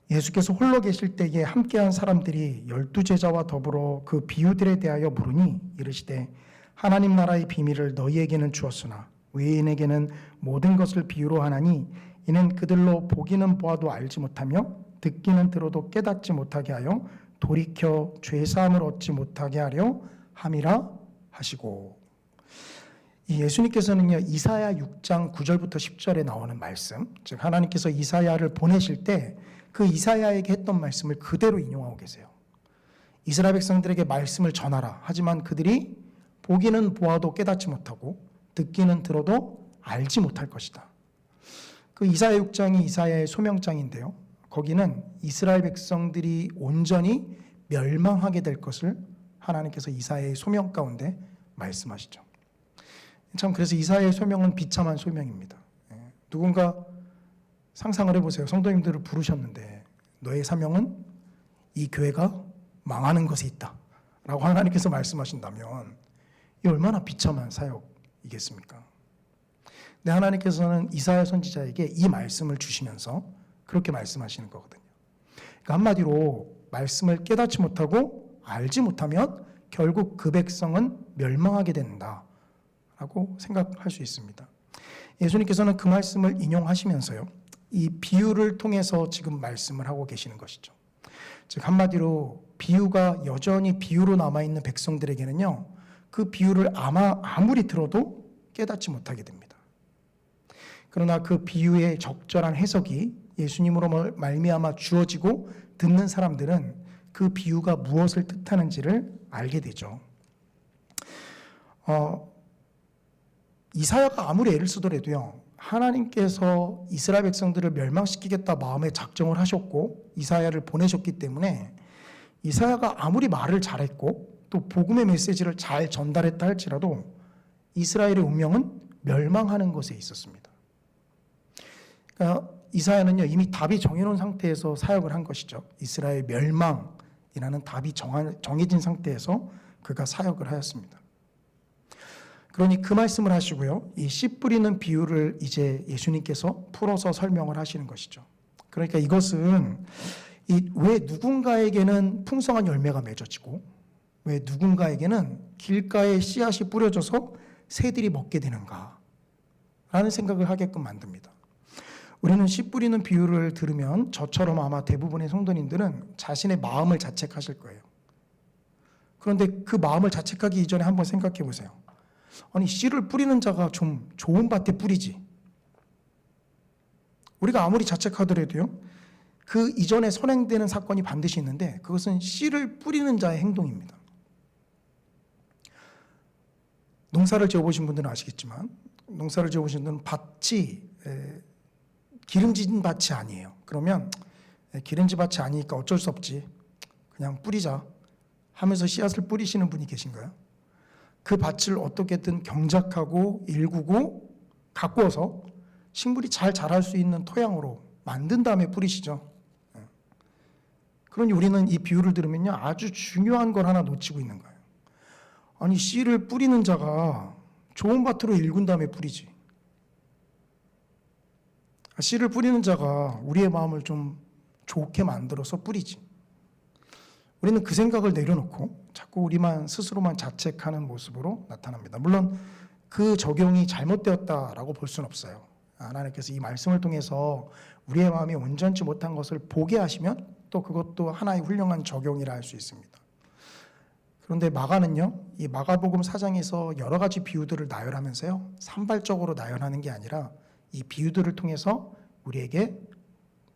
예수께서 홀로 계실 때에 함께한 사람들이 12제자와 더불어 그 비유들에 대하여 물으니 이르시되 하나님 나라의 비밀을 너희에게는 주었으나 외인에게는 모든 것을 비유로 하나니 이는 그들로 보기는 보아도 알지 못하며 듣기는 들어도 깨닫지 못하게 하여 돌이켜 죄사함을 얻지 못하게 하려 함이라 하시고, 이 예수님께서는요, 이사야 6장 9절부터 10절에 나오는 말씀, 즉 하나님께서 이사야를 보내실 때 그 이사야에게 했던 말씀을 그대로 인용하고 계세요. 이스라엘 백성들에게 말씀을 전하라. 하지만 그들이 보기는 보아도 깨닫지 못하고 듣기는 들어도 알지 못할 것이다. 그 이사야 6장이 이사야의 소명장인데요. 거기는 이스라엘 백성들이 온전히 멸망하게 될 것을 하나님께서 이사야의 소명 가운데 말씀하시죠. 참 그래서 이사야의 소명은 비참한 소명입니다. 누군가 상상을 해보세요. 성도님들을 부르셨는데 너의 사명은 이 교회가 망하는 것에 있다 라고 하나님께서 말씀하신다면 이 얼마나 비참한 사역이겠습니까? 근데 하나님께서는 이사야 선지자에게 이 말씀을 주시면서 그렇게 말씀하시는 거거든요. 그러니까 한마디로 말씀을 깨닫지 못하고 알지 못하면 결국 그 백성은 멸망하게 된다 라고 생각할 수 있습니다. 예수님께서는 그 말씀을 인용하시면서요, 이 비유를 통해서 지금 말씀을 하고 계시는 것이죠. 즉 한마디로 비유가 여전히 비유로 남아있는 백성들에게는요, 그 비유를 아무리 들어도 깨닫지 못하게 됩니다. 그러나 그 비유의 적절한 해석이 예수님으로 말미암아 주어지고 듣는 사람들은 그 비유가 무엇을 뜻하는지를 알게 되죠. 이사야가 아무리 애를 쓰더라도요, 하나님께서 이스라엘 백성들을 멸망시키겠다 마음에 작정을 하셨고 이사야를 보내셨기 때문에 이사야가 아무리 말을 잘했고 또 복음의 메시지를 잘 전달했다 할지라도 이스라엘의 운명은 멸망하는 것에 있었습니다. 그러니까 이사야는요, 이미 답이 정해놓은 상태에서 사역을 한 것이죠. 이스라엘 멸망이라는 답이 정해진 상태에서 그가 사역을 하였습니다. 그러니 그 말씀을 하시고요, 이 씨 뿌리는 비유를 이제 예수님께서 풀어서 설명을 하시는 것이죠. 그러니까 이것은 왜 누군가에게는 풍성한 열매가 맺어지고 왜 누군가에게는 길가에 씨앗이 뿌려져서 새들이 먹게 되는가 라는 생각을 하게끔 만듭니다. 우리는 씨 뿌리는 비유를 들으면 저처럼 아마 대부분의 성도님들은 자신의 마음을 자책하실 거예요. 그런데 그 마음을 자책하기 이전에 한번 생각해 보세요. 아니, 씨를 뿌리는 자가 좀 좋은 밭에 뿌리지. 우리가 아무리 자책하더라도요, 그 이전에 선행되는 사건이 반드시 있는데 그것은 씨를 뿌리는 자의 행동입니다. 농사를 지어보신 분들은 아시겠지만 농사를 지어보신 분들은 밭이 기름진 밭이 아니에요. 그러면 기름진 밭이 아니니까 어쩔 수 없지, 그냥 뿌리자 하면서 씨앗을 뿌리시는 분이 계신가요? 그 밭을 어떻게든 경작하고 일구고 가꾸어서 식물이 잘 자랄 수 있는 토양으로 만든 다음에 뿌리시죠. 그러니 우리는 이 비유를 들으면요, 아주 중요한 걸 하나 놓치고 있는 거예요. 아니, 씨를 뿌리는 자가 좋은 밭으로 일군 다음에 뿌리지. 씨를 뿌리는 자가 우리의 마음을 좀 좋게 만들어서 뿌리지. 우리는 그 생각을 내려놓고 자꾸 우리만 스스로만 자책하는 모습으로 나타납니다. 물론 그 적용이 잘못되었다라고 볼 수는 없어요. 하나님께서 이 말씀을 통해서 우리의 마음이 온전치 못한 것을 보게 하시면 또 그것도 하나의 훌륭한 적용이라 할 수 있습니다. 그런데 마가는요, 이 마가복음 4장에서 여러 가지 비유들을 나열하면서요, 산발적으로 나열하는 게 아니라 이 비유들을 통해서 우리에게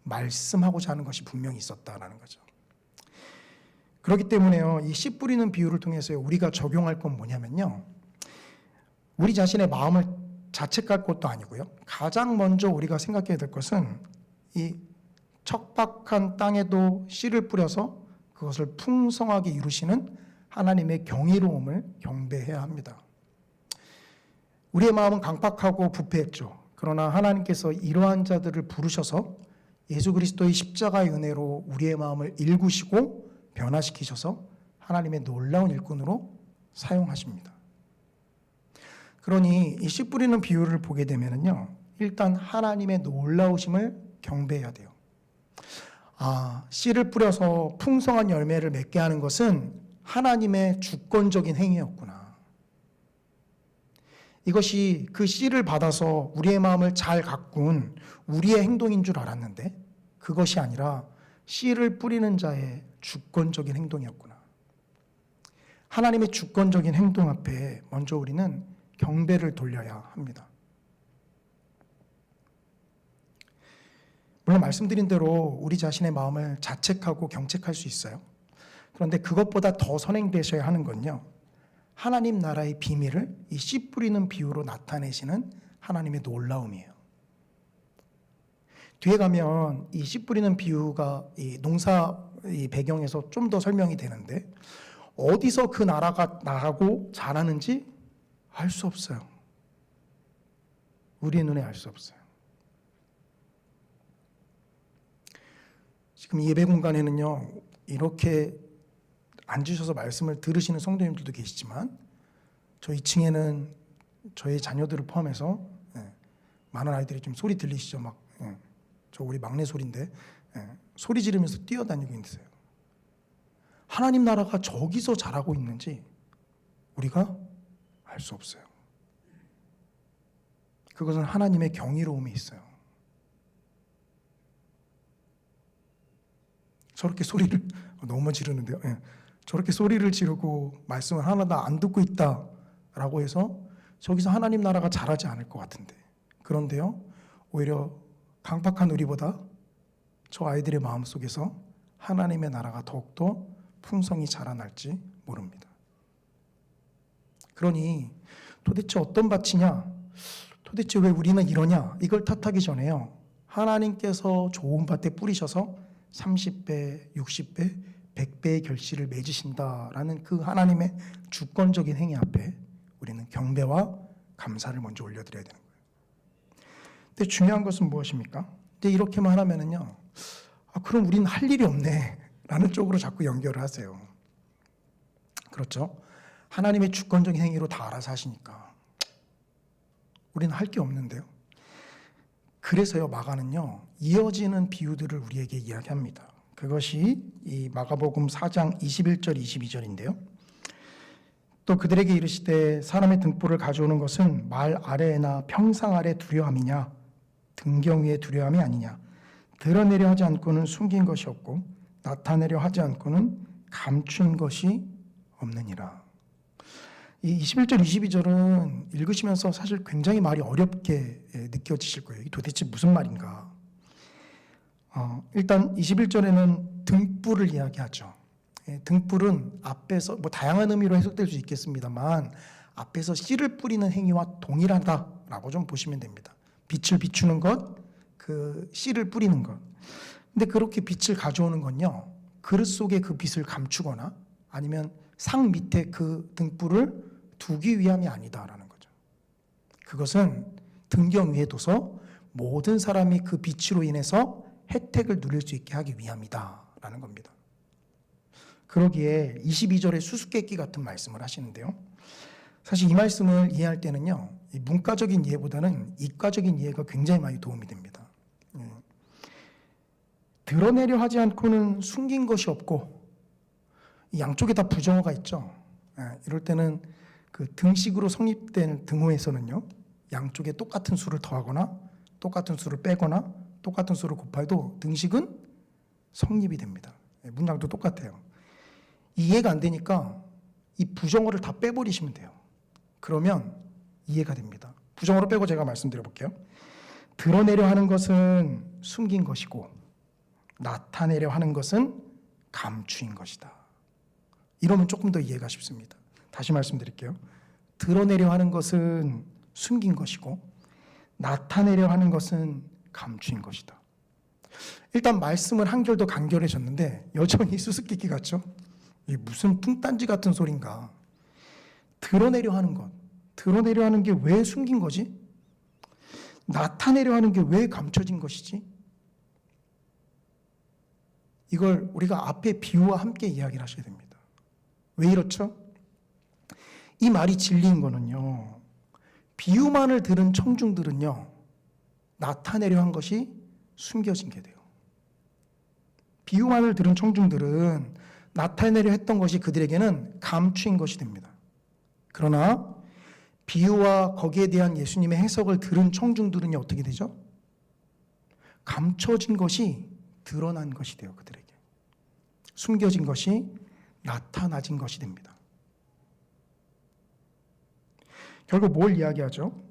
말씀하고자 하는 것이 분명히 있었다라는 거죠. 그렇기 때문에요, 이 씨 뿌리는 비유를 통해서 우리가 적용할 건 뭐냐면요, 우리 자신의 마음을 자책할 것도 아니고요, 가장 먼저 우리가 생각해야 될 것은 이 척박한 땅에도 씨를 뿌려서 그것을 풍성하게 이루시는 하나님의 경이로움을 경배해야 합니다. 우리의 마음은 강팍하고 부패했죠. 그러나 하나님께서 이러한 자들을 부르셔서 예수 그리스도의 십자가의 은혜로 우리의 마음을 일구시고 변화시키셔서 하나님의 놀라운 일꾼으로 사용하십니다. 그러니 이 씨 뿌리는 비유를 보게 되면요, 일단 하나님의 놀라우심을 경배해야 돼요. 씨를 뿌려서 풍성한 열매를 맺게 하는 것은 하나님의 주권적인 행위였구나. 이것이 그 씨를 받아서 우리의 마음을 잘 가꾼 우리의 행동인 줄 알았는데 그것이 아니라 씨를 뿌리는 자의 주권적인 행동이었구나. 하나님의 주권적인 행동 앞에 먼저 우리는 경배를 돌려야 합니다. 물론 말씀드린 대로 우리 자신의 마음을 자책하고 경책할 수 있어요. 그런데 그것보다 더 선행되셔야 하는 건요, 하나님 나라의 비밀을 이 씨 뿌리는 비유로 나타내시는 하나님의 놀라움이에요. 뒤에 가면 이 씨 뿌리는 비유가 이 농사 이 배경에서 좀 더 설명이 되는데, 어디서 그 나라가 나고 자라는지 알 수 없어요. 우리의 눈에 알 수 없어요. 지금 예배 공간에는요, 이렇게 앉으셔서 말씀을 들으시는 성도님들도 계시지만, 저 2층에는 저희 자녀들을 포함해서 많은 아이들이 좀 소리 들리시죠? 막 저 우리 막내 소리인데 소리 지르면서 뛰어다니고 있어요. 하나님 나라가 저기서 자라고 있는지 우리가 알 수 없어요. 그것은 하나님의 경이로움이 있어요. 저렇게 소리를 너무 지르는데요. 저렇게 소리를 지르고 말씀을 하나도 안 듣고 있다라고 해서 저기서 하나님 나라가 자라지 않을 것 같은데, 그런데요, 오히려 강팍한 우리보다 저 아이들의 마음속에서 하나님의 나라가 더욱더 풍성히 자라날지 모릅니다. 그러니 도대체 어떤 밭이냐, 도대체 왜 우리는 이러냐, 이걸 탓하기 전에요, 하나님께서 좋은 밭에 뿌리셔서 30배, 60배, 100배의 결실을 맺으신다라는 그 하나님의 주권적인 행위 앞에 우리는 경배와 감사를 먼저 올려드려야 되는 거예요. 근데 중요한 것은 무엇입니까? 근데 이렇게만 하면은요, 그럼 우리는 할 일이 없네 라는 쪽으로 자꾸 연결을 하세요. 그렇죠? 하나님의 주권적인 행위로 다 알아서 하시니까 우리는 할 게 없는데요. 그래서요, 마가는요, 이어지는 비유들을 우리에게 이야기합니다. 그것이 이 마가복음 4장 21절 22절인데요. 또 그들에게 이르시되 사람의 등불을 가져오는 것은 말 아래나 평상 아래 두려움이냐, 등경 위에 두려움이 아니냐. 드러내려 하지 않고는 숨긴 것이 없고 나타내려 하지 않고는 감춘 것이 없느니라. 이 21절 22절은 읽으시면서 사실 굉장히 말이 어렵게 느껴지실 거예요. 이게 도대체 무슨 말인가. 일단 21절에는 등불을 이야기하죠. 등불은 앞에서 다양한 의미로 해석될 수 있겠습니다만, 앞에서 씨를 뿌리는 행위와 동일하다라고 좀 보시면 됩니다. 빛을 비추는 것, 그 씨를 뿌리는 것. 근데 그렇게 빛을 가져오는 건요, 그릇 속에 그 빛을 감추거나 아니면 상 밑에 그 등불을 두기 위함이 아니다라는 거죠. 그것은 등경 위에 둬서 모든 사람이 그 빛으로 인해서 혜택을 누릴 수 있게 하기 위함이다라는 겁니다. 그러기에 22절에 수수께끼 같은 말씀을 하시는데요. 사실 이 말씀을 이해할 때는요, 이 문과적인 이해보다는 이과적인 이해가 굉장히 많이 도움이 됩니다. 드러내려 하지 않고는 숨긴 것이 없고, 이 양쪽에 다 부정어가 있죠. 이럴 때는 그 등식으로 성립된 등호에서는요, 양쪽에 똑같은 수를 더하거나 똑같은 수를 빼거나 똑같은 수를 곱해도 등식은 성립이 됩니다. 문장도 똑같아요. 이해가 안 되니까 이 부정어를 다 빼버리시면 돼요. 그러면 이해가 됩니다. 부정어로 빼고 제가 말씀드려 볼게요. 드러내려 하는 것은 숨긴 것이고 나타내려 하는 것은 감추인 것이다. 이러면 조금 더 이해가 쉽습니다. 다시 말씀드릴게요. 드러내려 하는 것은 숨긴 것이고 나타내려 하는 것은 감추인 것이다. 일단 말씀을 한결 더 간결해졌는데 여전히 수수께끼 같죠? 이게 무슨 뚱딴지 같은 소린가. 드러내려 하는 것, 드러내려 하는 게 왜 숨긴 거지? 나타내려 하는 게 왜 감춰진 것이지? 이걸 우리가 앞에 비유와 함께 이야기를 하셔야 됩니다. 왜 이렇죠? 이 말이 진리인 거는요, 비유만을 들은 청중들은요, 나타내려 한 것이 숨겨진 게 돼요. 비유만을 들은 청중들은 나타내려 했던 것이 그들에게는 감추인 것이 됩니다. 그러나 비유와 거기에 대한 예수님의 해석을 들은 청중들은 어떻게 되죠? 감춰진 것이 드러난 것이 돼요. 그들에게 숨겨진 것이 나타나진 것이 됩니다. 결국 뭘 이야기하죠?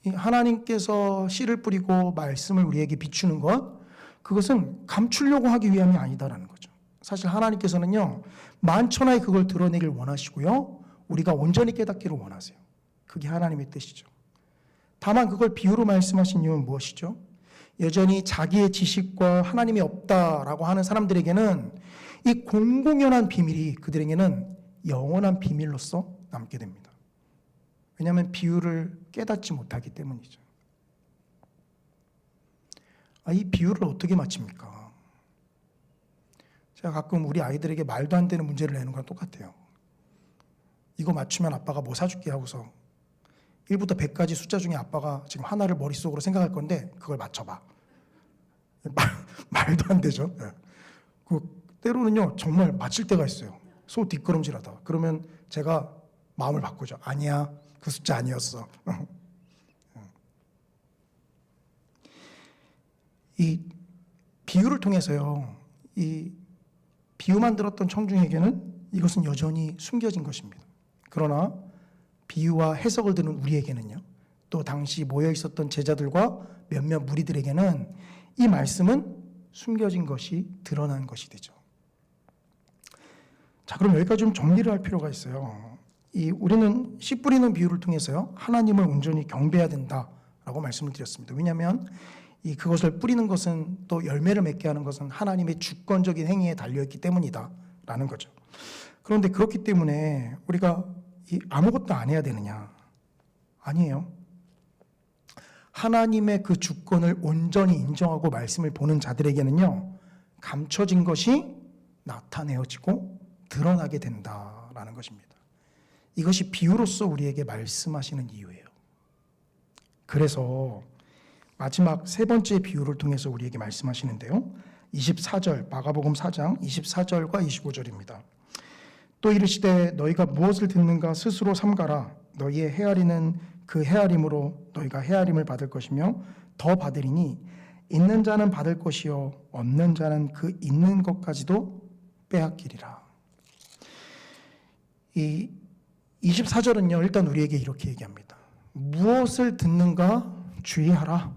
이 하나님께서 씨를 뿌리고 말씀을 우리에게 비추는 것, 그것은 감추려고 하기 위함이 아니다라는 거죠. 사실 하나님께서는요, 만천하에 그걸 드러내길 원하시고요, 우리가 온전히 깨닫기를 원하세요. 그게 하나님의 뜻이죠. 다만 그걸 비유로 말씀하신 이유는 무엇이죠? 여전히 자기의 지식과 하나님이 없다라고 하는 사람들에게는 이 공공연한 비밀이 그들에게는 영원한 비밀로서 남게 됩니다. 왜냐하면 비유를 깨닫지 못하기 때문이죠. 이 비유를 어떻게 맞춥니까? 제가 가끔 우리 아이들에게 말도 안 되는 문제를 내는 거랑 똑같아요. 이거 맞추면 아빠가 뭐 사줄게 하고서 1부터 100까지 숫자 중에 아빠가 지금 하나를 머릿속으로 생각할 건데 그걸 맞춰봐. 말도 안 되죠. 때로는요 정말 맞힐 때가 있어요. 소 뒷걸음질하다. 그러면 제가 마음을 바꾸죠. 아니야, 그 숫자 아니었어. 이 비유를 통해서요, 이 비유만 들었던 청중에게는 이것은 여전히 숨겨진 것입니다. 그러나 비유와 해석을 듣는 우리에게는요, 또 당시 모여 있었던 제자들과 몇몇 무리들에게는 이 말씀은 숨겨진 것이 드러난 것이 되죠. 자, 그럼 여기까지 좀 정리를 할 필요가 있어요. 우리는 씨 뿌리는 비유를 통해서요, 하나님을 온전히 경배해야 된다라고 말씀을 드렸습니다. 왜냐하면 그것을 뿌리는 것은, 또 열매를 맺게 하는 것은 하나님의 주권적인 행위에 달려있기 때문이다라는 거죠. 그런데 그렇기 때문에 우리가 아무것도 안 해야 되느냐? 아니에요. 하나님의 그 주권을 온전히 인정하고 말씀을 보는 자들에게는요, 감춰진 것이 나타내어지고 드러나게 된다라는 것입니다. 이것이 비유로서 우리에게 말씀하시는 이유예요. 그래서 마지막 세 번째 비유를 통해서 우리에게 말씀하시는데요, 24절, 마가복음 4장 24절과 25절입니다. 또 이르시되 너희가 무엇을 듣는가 스스로 삼가라. 너희의 헤아리는 그 헤아림으로 너희가 헤아림을 받을 것이며 더 받으리니 있는 자는 받을 것이요 없는 자는 그 있는 것까지도 빼앗기리라. 이 24절은요, 일단 우리에게 이렇게 얘기합니다. 무엇을 듣는가 주의하라.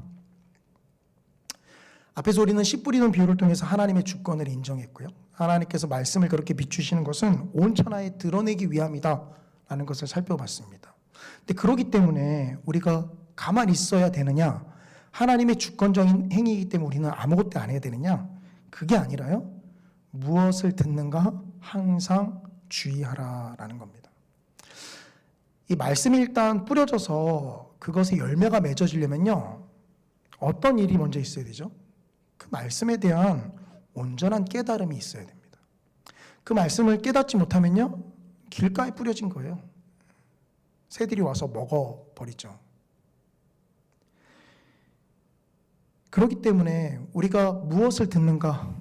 앞에서 우리는 씨 뿌리는 비유를 통해서 하나님의 주권을 인정했고요, 하나님께서 말씀을 그렇게 비추시는 것은 온 천하에 드러내기 위함이다라는 것을 살펴봤습니다. 근데 그렇기 때문에 우리가 가만히 있어야 되느냐, 하나님의 주권적인 행위이기 때문에 우리는 아무것도 안 해야 되느냐? 그게 아니라요, 무엇을 듣는가 항상 주의하라라는 겁니다. 이 말씀이 일단 뿌려져서 그것의 열매가 맺어지려면요, 어떤 일이 먼저 있어야 되죠? 그 말씀에 대한 온전한 깨달음이 있어야 됩니다. 그 말씀을 깨닫지 못하면요, 길가에 뿌려진 거예요. 새들이 와서 먹어버리죠. 그렇기 때문에 우리가 무엇을 듣는가,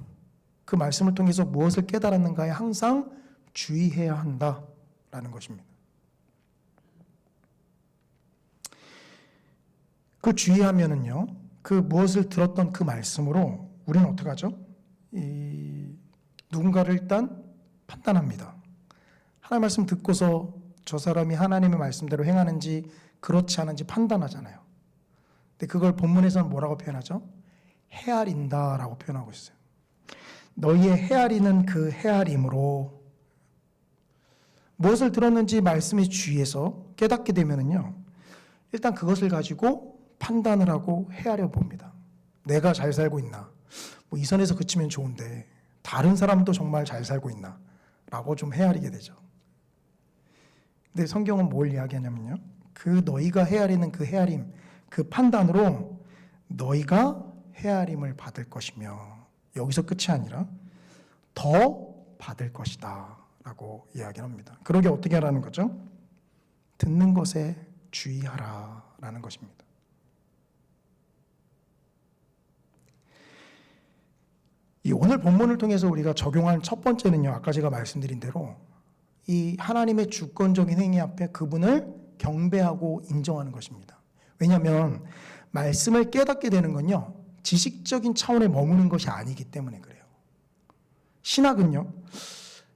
그 말씀을 통해서 무엇을 깨달았는가에 항상 주의해야 한다라는 것입니다. 그 주의하면은요, 그 무엇을 들었던 그 말씀으로 우리는 어떻게 하죠? 누군가를 일단 판단합니다. 하나님 말씀 듣고서 저 사람이 하나님의 말씀대로 행하는지 그렇지 않은지 판단하잖아요. 근데 그걸 본문에서는 뭐라고 표현하죠? 헤아린다라고 표현하고 있어요. 너희의 헤아리는 그 헤아림으로 무엇을 들었는지 말씀에 주의해서 깨닫게 되면은요, 일단 그것을 가지고 판단을 하고 헤아려 봅니다. 내가 잘 살고 있나? 이 선에서 그치면 좋은데 다른 사람도 정말 잘 살고 있나? 라고 좀 헤아리게 되죠. 근데 성경은 뭘 이야기하냐면요, 그 너희가 헤아리는 그 헤아림, 그 판단으로 너희가 헤아림을 받을 것이며, 여기서 끝이 아니라 더 받을 것이다 라고 이야기를 합니다. 그러게 어떻게 하라는 거죠? 듣는 것에 주의하라 라는 것입니다. 이 오늘 본문을 통해서 우리가 적용한 첫 번째는요, 아까 제가 말씀드린 대로 이 하나님의 주권적인 행위 앞에 그분을 경배하고 인정하는 것입니다. 왜냐하면 말씀을 깨닫게 되는 건요, 지식적인 차원에 머무는 것이 아니기 때문에 그래요. 신학은요,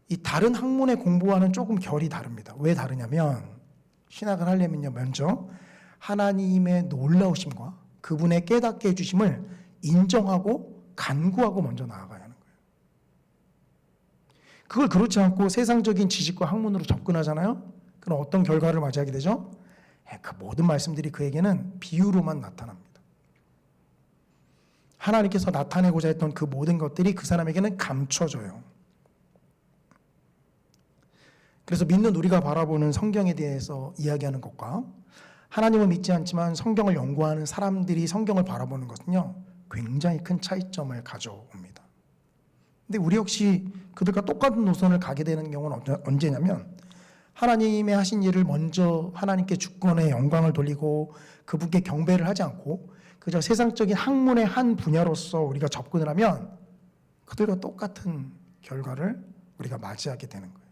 이 다른 학문의 공부와는 조금 결이 다릅니다. 왜 다르냐면 신학을 하려면요, 먼저 하나님의 놀라우심과 그분의 깨닫게 해주심을 인정하고 간구하고 먼저 나아가야 하는 거예요. 그걸 그렇지 않고 세상적인 지식과 학문으로 접근하잖아요. 그럼 어떤 결과를 맞이하게 되죠? 그 모든 말씀들이 그에게는 비유로만 나타납니다. 하나님께서 나타내고자 했던 그 모든 것들이 그 사람에게는 감춰져요. 그래서 믿는 우리가 바라보는 성경에 대해서 이야기하는 것과 하나님을 믿지 않지만 성경을 연구하는 사람들이 성경을 바라보는 것은요, 굉장히 큰 차이점을 가져옵니다. 근데 우리 역시 그들과 똑같은 노선을 가게 되는 경우는 언제냐면, 하나님의 하신 일을 먼저 하나님께 주권의 영광을 돌리고 그분께 경배를 하지 않고 그저 세상적인 학문의 한 분야로서 우리가 접근을 하면 그들과 똑같은 결과를 우리가 맞이하게 되는 거예요.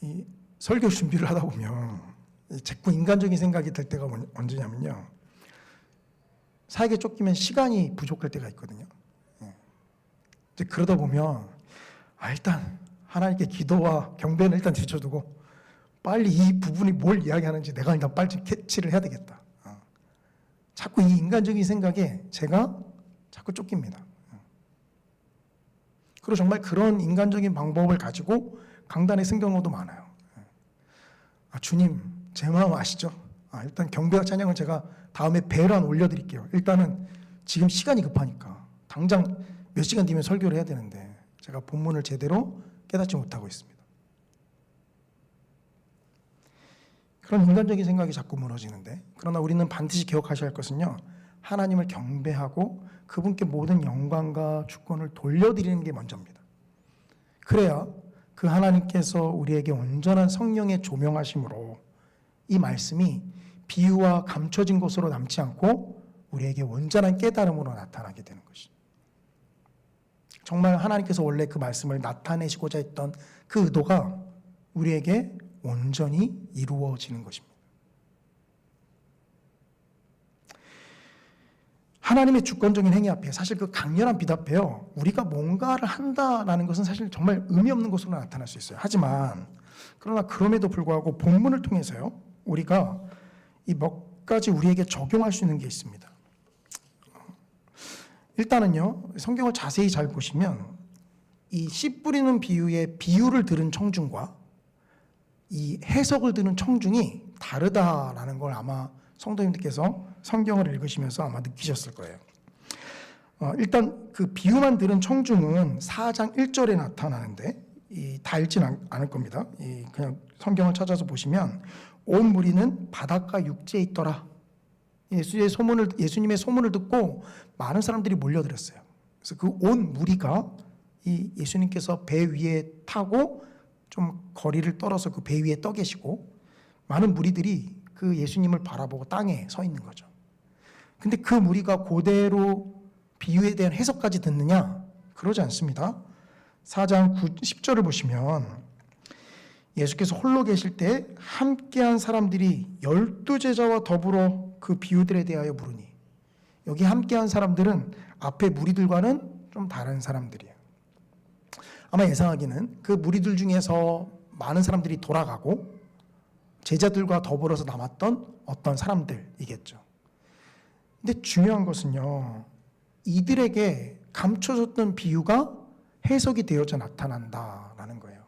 이 설교 준비를 하다 보면 자꾸 인간적인 생각이 들 때가 언제냐면요, 사역에 쫓기면 시간이 부족할 때가 있거든요. 이제 그러다 보면 일단 하나님께 기도와 경배는 일단 제쳐두고 빨리 이 부분이 뭘 이야기하는지 내가 일단 빨리 캐치를 해야 되겠다. 자꾸 이 인간적인 생각에 제가 자꾸 쫓깁니다. 그리고 정말 그런 인간적인 방법을 가지고 강단에 쓴 경우도 많아요. 주님, 제 마음 아시죠? 일단 경배와 찬양은 제가 다음에 배를 한 올려드릴게요. 일단은 지금 시간이 급하니까 당장 몇 시간 뒤면 설교를 해야 되는데 제가 본문을 제대로 깨닫지 못하고 있습니다. 그런 인간적인 생각이 자꾸 무너지는데, 그러나 우리는 반드시 기억하셔야 할 것은요, 하나님을 경배하고 그분께 모든 영광과 주권을 돌려드리는 게 먼저입니다. 그래야 그 하나님께서 우리에게 온전한 성령의 조명하심으로 이 말씀이 비유와 감춰진 것으로 남지 않고 우리에게 온전한 깨달음으로 나타나게 되는 것이죠. 정말 하나님께서 원래 그 말씀을 나타내시고자 했던 그 의도가 우리에게 온전히 이루어지는 것입니다. 하나님의 주권적인 행위 앞에, 사실 그 강렬한 빛 앞에요, 우리가 뭔가를 한다라는 것은 사실 정말 의미 없는 것으로 나타날 수 있어요. 하지만 그러나 그럼에도 불구하고 본문을 통해서요, 우리가 이 몇 가지 우리에게 적용할 수 있는 게 있습니다. 일단은요, 성경을 자세히 잘 보시면 이 씨 뿌리는 비유의 비유를 들은 청중과 이 해석을 들은 청중이 다르다라는 걸 아마 성도님들께서 성경을 읽으시면서 아마 느끼셨을 거예요. 일단 그 비유만 들은 청중은 4장 1절에 나타나는데 다 읽지는 않을 겁니다. 그냥 성경을 찾아서 보시면 온 무리는 바닷가 육지에 있더라. 예수님의 소문을 듣고 많은 사람들이 몰려들었어요. 그래서 그 온 무리가 이 예수님께서 배 위에 타고 좀 거리를 떨어서 그 배 위에 떠 계시고 많은 무리들이 그 예수님을 바라보고 땅에 서 있는 거죠. 근데 그 무리가 그대로 비유에 대한 해석까지 듣느냐? 그러지 않습니다. 4장 10절을 보시면 예수께서 홀로 계실 때 함께한 사람들이 12제자와 더불어 그 비유들에 대하여 물으니, 여기 함께한 사람들은 앞에 무리들과는 좀 다른 사람들이에요. 아마 예상하기는 그 무리들 중에서 많은 사람들이 돌아가고 제자들과 더불어서 남았던 어떤 사람들이겠죠. 근데 중요한 것은요, 이들에게 감춰졌던 비유가 해석이 되어져 나타난다라는 거예요.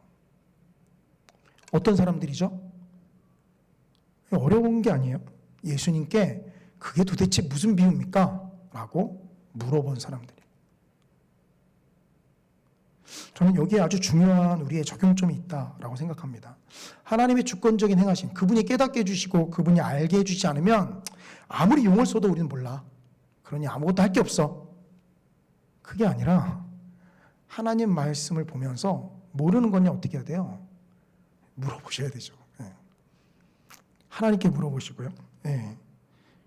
어떤 사람들이죠? 어려운 게 아니에요. 예수님께 그게 도대체 무슨 비유입니까? 라고 물어본 사람들이. 저는 여기에 아주 중요한 우리의 적용점이 있다라고 생각합니다. 하나님의 주권적인 행하심, 그분이 깨닫게 해주시고 그분이 알게 해주지 않으면 아무리 용을 써도 우리는 몰라. 그러니 아무것도 할 게 없어. 그게 아니라 하나님 말씀을 보면서 모르는 거냐 어떻게 해야 돼요? 물어보셔야 되죠. 하나님께 물어보시고요.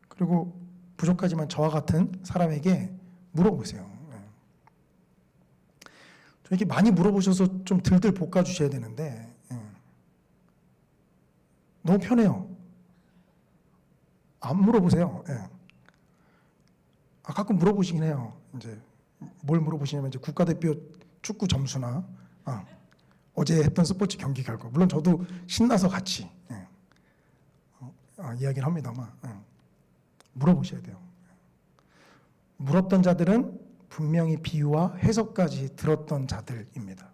그리고 부족하지만 저와 같은 사람에게 물어보세요. 이렇게 많이 물어보셔서 좀 들들 볶아주셔야 되는데 너무 편해요. 안 물어보세요. 가끔 물어보시긴 해요. 이제 뭘 물어보시냐면 이제 국가대표 축구 점수나 어제 했던 스포츠 경기 결과, 물론 저도 신나서 같이 이야기를 합니다만 물어보셔야 돼요. 물었던 자들은 분명히 비유와 해석까지 들었던 자들입니다.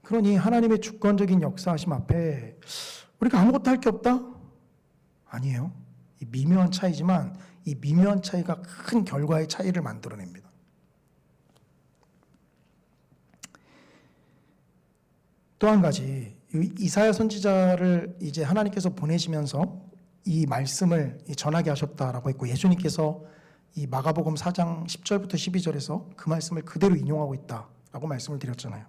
그러니 하나님의 주권적인 역사하심 앞에 우리가 아무것도 할 게 없다? 아니에요. 이 미묘한 차이지만 이 미묘한 차이가 큰 결과의 차이를 만들어냅니다. 또 한 가지, 이사야 선지자를 이제 하나님께서 보내시면서 이 말씀을 전하게 하셨다라고 했고, 예수님께서 이 마가복음 4장 10절부터 12절에서 그 말씀을 그대로 인용하고 있다라고 말씀을 드렸잖아요.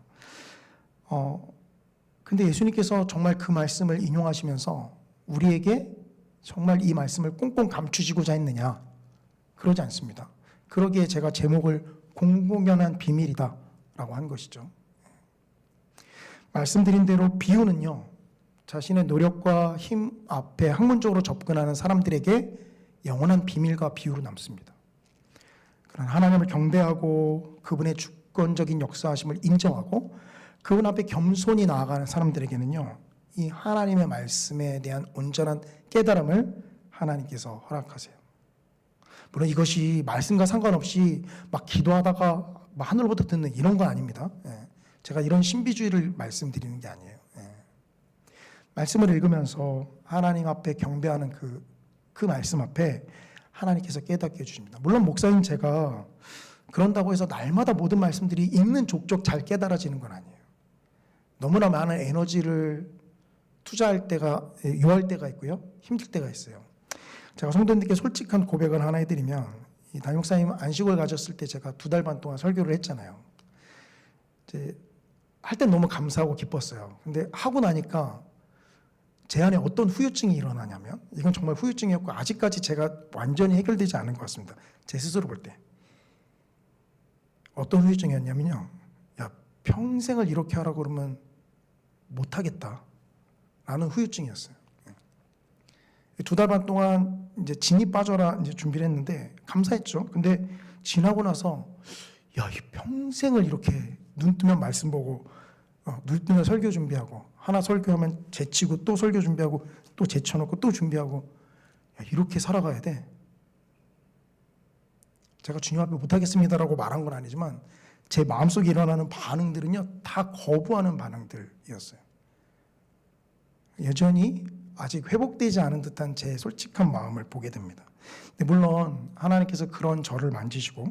근데 예수님께서 정말 그 말씀을 인용하시면서 우리에게 정말 이 말씀을 꽁꽁 감추시고자 했느냐? 그러지 않습니다. 그러기에 제가 제목을 공공연한 비밀이다라고 한 것이죠. 말씀드린 대로 비유는요, 자신의 노력과 힘 앞에 학문적으로 접근하는 사람들에게 영원한 비밀과 비유로 남습니다. 그런 하나님을 경배하고 그분의 주권적인 역사하심을 인정하고 그분 앞에 겸손히 나아가는 사람들에게는요, 이 하나님의 말씀에 대한 온전한 깨달음을 하나님께서 허락하세요. 물론 이것이 말씀과 상관없이 막 기도하다가 막 하늘로부터 듣는 이런 건 아닙니다. 제가 이런 신비주의를 말씀드리는 게 아니에요. 말씀을 읽으면서 하나님 앞에 경배하는 그 말씀 앞에 하나님께서 깨닫게 해주십니다. 물론 목사님 제가 그런다고 해서 날마다 모든 말씀들이 읽는 족족 잘 깨달아지는 건 아니에요. 너무나 많은 에너지를 투자할 때가, 요할 때가 있고요, 힘들 때가 있어요. 제가 성도님들께 솔직한 고백을 하나 해드리면, 이 담임 목사님 안식을 가졌을 때 제가 2달 반 동안 설교를 했잖아요. 이제 할 땐 너무 감사하고 기뻤어요. 근데 하고 나니까 제 안에 어떤 후유증이 일어나냐면, 이건 정말 후유증이었고 아직까지 제가 완전히 해결되지 않은 것 같습니다. 제 스스로 볼 때. 어떤 후유증이었냐면요, 야, 평생을 이렇게 하라고 그러면 못하겠다 라는 후유증이었어요. 2달 반 동안 이제 진이 빠져라 이제 준비를 했는데 감사했죠. 근데 지나고 나서 야, 이 평생을 이렇게 눈 뜨면 말씀 보고 눈 뜨면 설교 준비하고, 하나 설교하면 제치고 또 설교 준비하고 또 제쳐놓고 또 준비하고, 야, 이렇게 살아가야 돼. 제가 주님 앞에 못하겠습니다라고 말한 건 아니지만 제 마음속에 일어나는 반응들은요, 다 거부하는 반응들이었어요. 여전히 아직 회복되지 않은 듯한 제 솔직한 마음을 보게 됩니다. 근데 물론 하나님께서 그런 저를 만지시고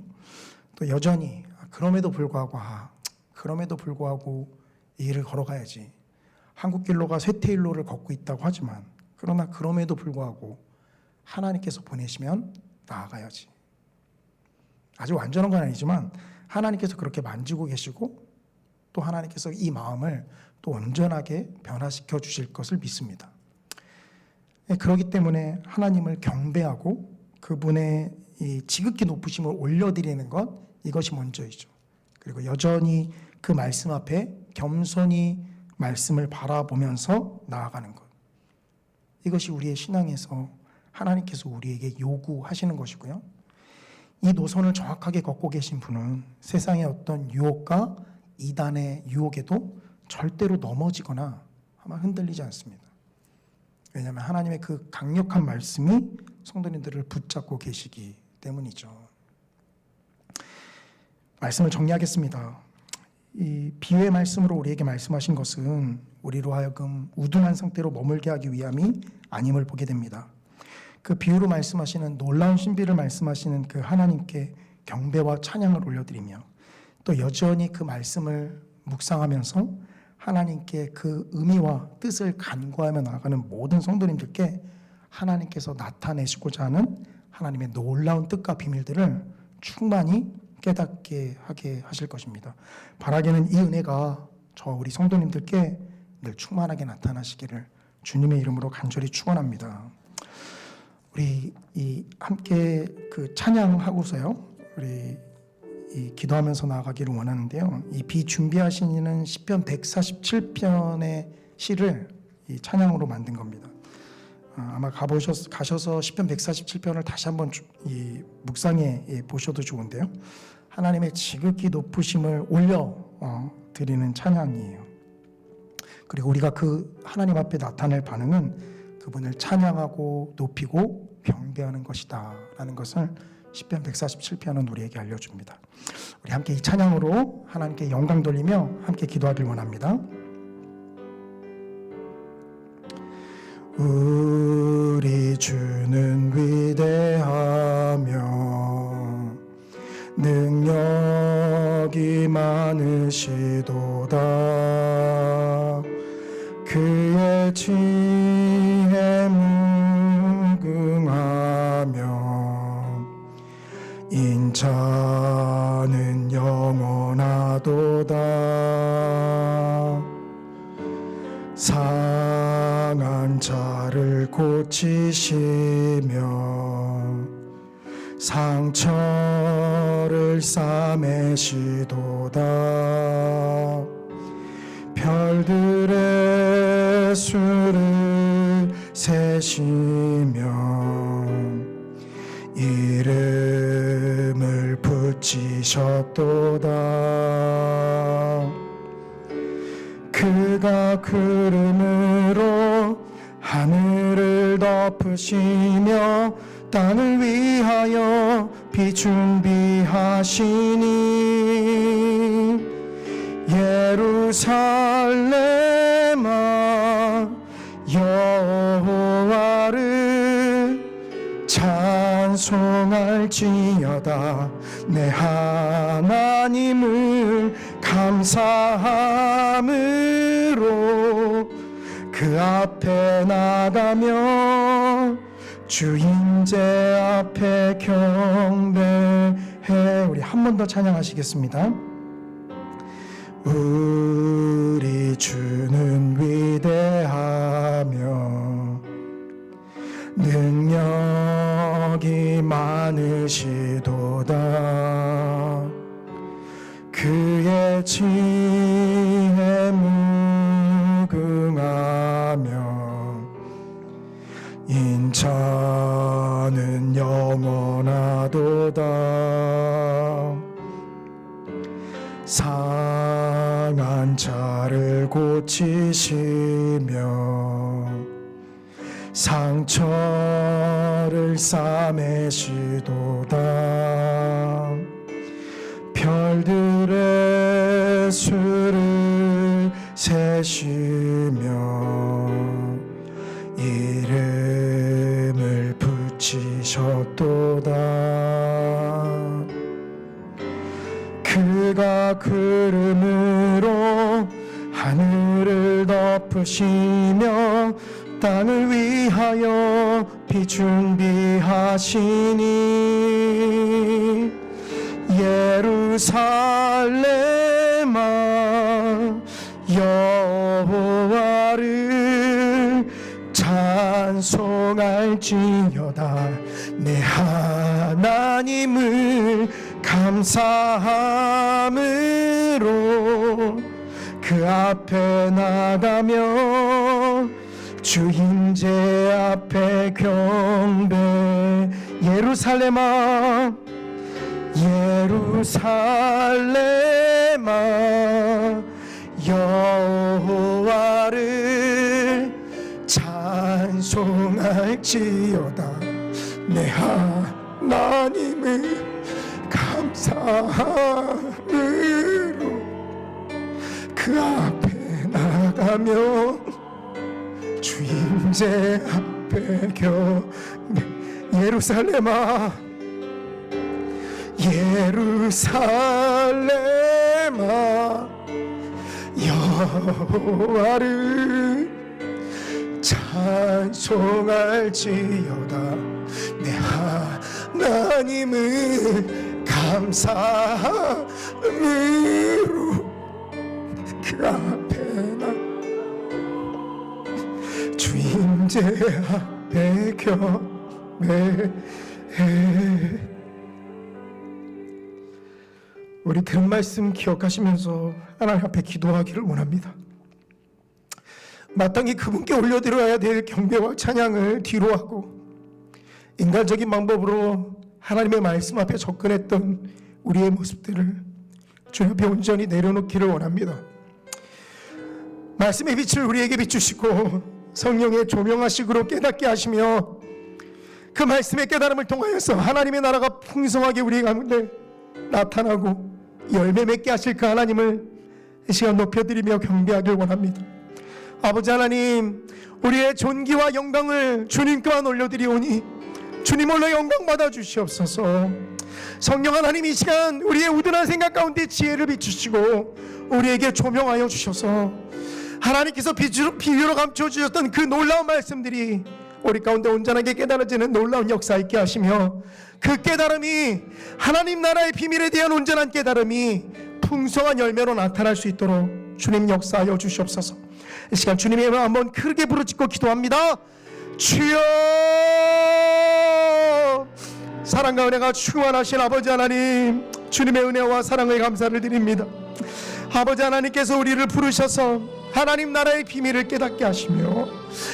또 여전히 그럼에도 불구하고 이 길을 걸어가야지. 한국길로가 쇠퇴일로를 걷고 있다고 하지만, 그러나 그럼에도 불구하고 하나님께서 보내시면 나아가야지. 아주 완전한 건 아니지만 하나님께서 그렇게 만지고 계시고 또 하나님께서 이 마음을 또 온전하게 변화시켜 주실 것을 믿습니다. 그렇기 때문에 하나님을 경배하고 그분의 이 지극히 높으심을 올려드리는 것, 이것이 먼저이죠. 그리고 여전히 그 말씀 앞에 겸손히 말씀을 바라보면서 나아가는 것, 이것이 우리의 신앙에서 하나님께서 우리에게 요구하시는 것이고요. 이 노선을 정확하게 걷고 계신 분은 세상의 어떤 유혹과 이단의 유혹에도 절대로 넘어지거나 아마 흔들리지 않습니다. 왜냐하면 하나님의 그 강력한 말씀이 성도님들을 붙잡고 계시기 때문이죠. 말씀을 정리하겠습니다. 이 비유의 말씀으로 우리에게 말씀하신 것은 우리로 하여금 우둔한 상태로 머물게 하기 위함이 아님을 보게 됩니다. 그 비유로 말씀하시는 놀라운 신비를 말씀하시는 그 하나님께 경배와 찬양을 올려드리며 또 여전히 그 말씀을 묵상하면서 하나님께 그 의미와 뜻을 간구하며 나아가는 모든 성도님들께 하나님께서 나타내시고자 하는 하나님의 놀라운 뜻과 비밀들을 충만히 깨닫게 하게 하실 것입니다. 바라기는 이 은혜가 저 우리 성도님들께 늘 충만하게 나타나시기를 주님의 이름으로 간절히 축원합니다. 우리 함께 그 찬양하고서요, 우리 기도하면서 나아가기를 원하는데요. 이 비준비하신 이는 시편 147편의 시를 이 찬양으로 만든 겁니다. 아마 가셔서 시편 147편을 다시 한번 묵상해 보셔도 좋은데요. 하나님의 지극히 높으심을 올려 드리는 찬양이에요. 그리고 우리가 그 하나님 앞에 나타낼 반응은 그분을 찬양하고 높이고 경배하는 것이다 라는 것을 시편 147편은 우리에게 알려줍니다. 우리 함께 이 찬양으로 하나님께 영광 돌리며 함께 기도하길 원합니다. 우리 주는 위대하며 능력이 많으시도다. 그의 지혜 무궁하며 인자는 영원하도다. 상한 자를 고치시며 상처를 싸매시도다. 별들의 수를 세시며 이름을 붙이셨도다. 그가 구름으로 하늘을 덮으시며 땅을 위하여 비 준비하시니 예루살렘아 여호와를 찬송할지어다. 내 하나님을 감사함으로 그 앞에 나가며 주 임재 앞에 경배해. 우리 한 번 더 찬양하시겠습니다. 우리 주는 위대하며 능력이 많으시도다. 그의 지혜 무궁하며 인자는 영원하도다. 상한 자를 고치시며 상처를 싸매시도다. 별들의 수를 세시며 이름을 붙이셨도다. 그가 구름으로 하늘을 덮으시며 땅을 위하여 비 준비하시니 예루살렘아 여호와를 찬송할지어다. 내 하나님을 감사함으로 그 앞에 나가며 주 임재 앞에 경배. 예루살렘아 예루살렘아 여호와를 찬송할지어다. 내 하나님을 감사함으로 그 앞에 나가며 주 임재 앞에 경배. 예루살렘아 예루살렘아 여호와를 찬송할지어다. 내 하나님을 감사함으로 그 앞에 나 주 임재 앞에 경배해. 우리 들은 말씀 기억하시면서 하나님 앞에 기도하기를 원합니다. 마땅히 그분께 올려드려야 될 경배와 찬양을 뒤로 하고 인간적인 방법으로 하나님의 말씀 앞에 접근했던 우리의 모습들을 주 옆에 온전히 내려놓기를 원합니다. 말씀의 빛을 우리에게 비추시고 성령의 조명하식으로 깨닫게 하시며 그 말씀의 깨달음을 통하여서 하나님의 나라가 풍성하게 우리 가운데 나타나고 열매 맺게 하실 그 하나님을 이 시간 높여드리며 경배하길 원합니다. 아버지 하나님, 우리의 존귀와 영광을 주님께만 올려드리오니 주님 홀로 영광 받아 주시옵소서. 성령 하나님, 이 시간 우리의 우둔한 생각 가운데 지혜를 비추시고 우리에게 조명하여 주셔서 하나님께서 비유로 감춰 주셨던 그 놀라운 말씀들이 우리 가운데 온전하게 깨달아지는 놀라운 역사 있게 하시며 그 깨달음이 하나님 나라의 비밀에 대한 온전한 깨달음이 풍성한 열매로 나타날 수 있도록 주님 역사하여 주시옵소서. 이 시간 주님의 이름을 한번 크게 부르짖고 기도합니다. 주여, 사랑과 은혜가 충만하신 아버지 하나님, 주님의 은혜와 사랑을 감사를 드립니다. 아버지 하나님께서 우리를 부르셔서 하나님 나라의 비밀을 깨닫게 하시며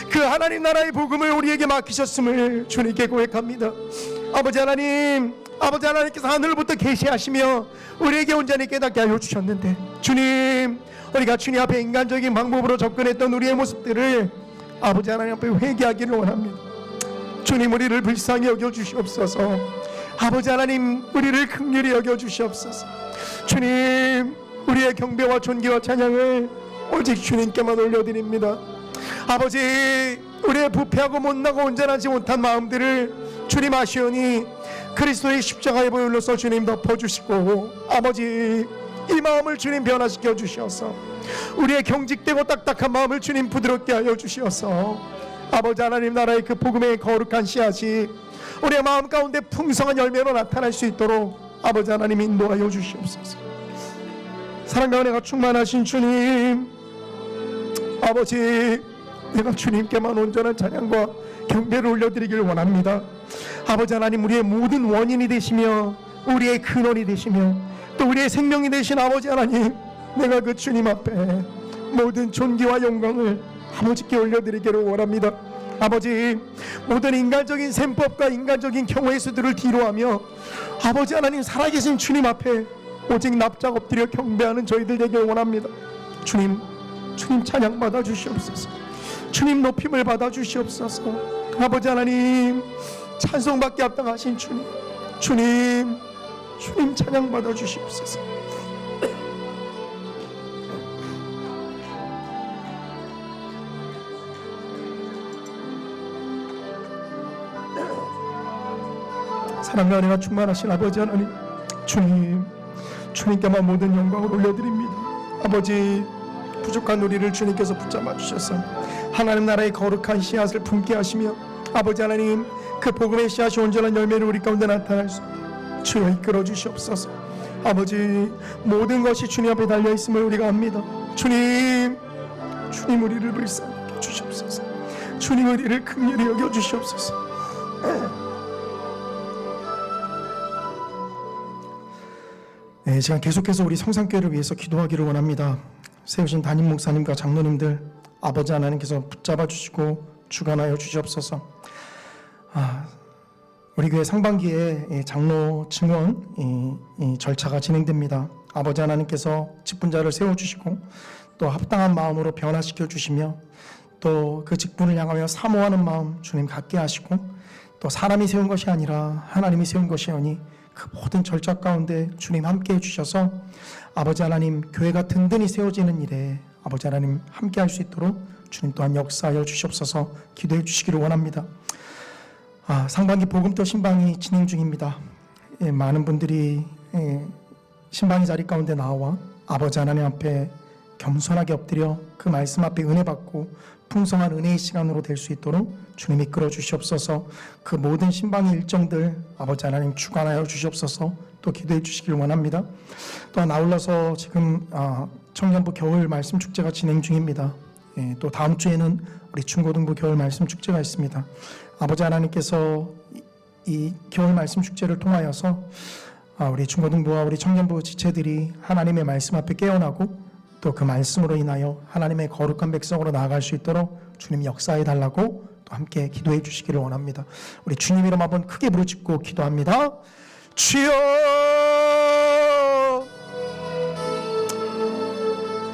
그 하나님 나라의 복음을 우리에게 맡기셨음을 주님께 고백합니다. 아버지 하나님, 아버지 하나님께서 하늘부터 계시하시며 우리에게 온전히 깨닫게 하여 주셨는데 주님, 우리가 주님 앞에 인간적인 방법으로 접근했던 우리의 모습들을 아버지 하나님 앞에 회개하기를 원합니다. 주님, 우리를 불쌍히 여겨주시옵소서. 아버지 하나님, 우리를 긍휼히 여겨주시옵소서. 주님, 우리의 경배와 존귀와 찬양을 오직 주님께만 올려드립니다. 아버지, 우리의 부패하고 못나고 온전하지 못한 마음들을 주님 아시오니 그리스도의 십자가의 보혈로서 주님 덮어주시고 아버지, 이 마음을 주님 변화시켜 주셔서 우리의 경직되고 딱딱한 마음을 주님 부드럽게 하여 주셔서 아버지 하나님 나라의 그 복음의 거룩한 씨앗이 우리의 마음 가운데 풍성한 열매로 나타날 수 있도록 아버지 하나님 인도하여 주시옵소서. 사랑과 은혜가 충만하신 주님, 아버지, 내가 주님께만 온전한 찬양과 경배를 올려드리길 원합니다. 아버지 하나님, 우리의 모든 원인이 되시며 우리의 근원이 되시며 또 우리의 생명이 되신 아버지 하나님, 내가 그 주님 앞에 모든 존귀와 영광을 아버지께 올려드리기를 원합니다. 아버지, 모든 인간적인 셈법과 인간적인 경우의 수들을 뒤로하며 아버지 하나님, 살아계신 주님 앞에 오직 납작 엎드려 경배하는 저희들 되길 원합니다. 주님 찬양 받아 주시옵소서. 주님 높임을 받아 주시옵소서. 아버지 하나님, 찬송받기 합당하신 주님 찬양 받아 주시옵소서. 사랑과 은혜가 충만하신 아버지 하나님, 주님께만 모든 영광을 올려드립니다. 아버지, 부족한 우리를 주님께서 붙잡아 주셔서 하나님 나라의 거룩한 씨앗을 품게 하시며 아버지 하나님, 그 복음의 씨앗이 온전한 열매를 우리 가운데 나타날 수 있도록 주여 이끌어 주시옵소서. 아버지, 모든 것이 주님 앞에 달려있음을 우리가 압니다. 주님 우리를 불쌍히 여겨 주시옵소서. 주님, 우리를 긍휼히 여겨 주시옵소서. 네, 시간 계속해서 우리 성산교회를 위해서 기도하기를 원합니다. 세우신 담임 목사님과 장로님들 아버지 하나님께서 붙잡아 주시고 주관하여 주시옵소서. 우리 교회 상반기에 장로 증원 절차가 진행됩니다. 아버지 하나님께서 직분자를 세워주시고 또 합당한 마음으로 변화시켜 주시며 또 그 직분을 향하여 사모하는 마음 주님 갖게 하시고 또 사람이 세운 것이 아니라 하나님이 세운 것이오니 그 모든 절차 가운데 주님 함께 해주셔서 아버지 하나님, 교회가 든든히 세워지는 일에 아버지 하나님 함께 할 수 있도록 주님 또한 역사하여 주시옵소서. 기도해 주시기를 원합니다. 상반기 복음도 신방이 진행 중입니다. 많은 분들이 신방의 자리 가운데 나와 아버지 하나님 앞에 겸손하게 엎드려 그 말씀 앞에 은혜 받고 풍성한 은혜의 시간으로 될 수 있도록 주님 이끌어 주시옵소서. 그 모든 신방의 일정들 아버지 하나님 주관하여 주시옵소서. 또 기도해 주시길 원합니다. 또한 아울러서 지금 청년부 겨울 말씀 축제가 진행 중입니다. 또 다음 주에는 우리 중고등부 겨울 말씀 축제가 있습니다. 아버지 하나님께서 이 겨울 말씀 축제를 통하여서 우리 중고등부와 우리 청년부 지체들이 하나님의 말씀 앞에 깨어나고 또 그 말씀으로 인하여 하나님의 거룩한 백성으로 나아갈 수 있도록 주님 역사해 달라고 또 함께 기도해 주시기를 원합니다. 우리 주님 이름 한번 크게 부르짖고 기도합니다. 주여,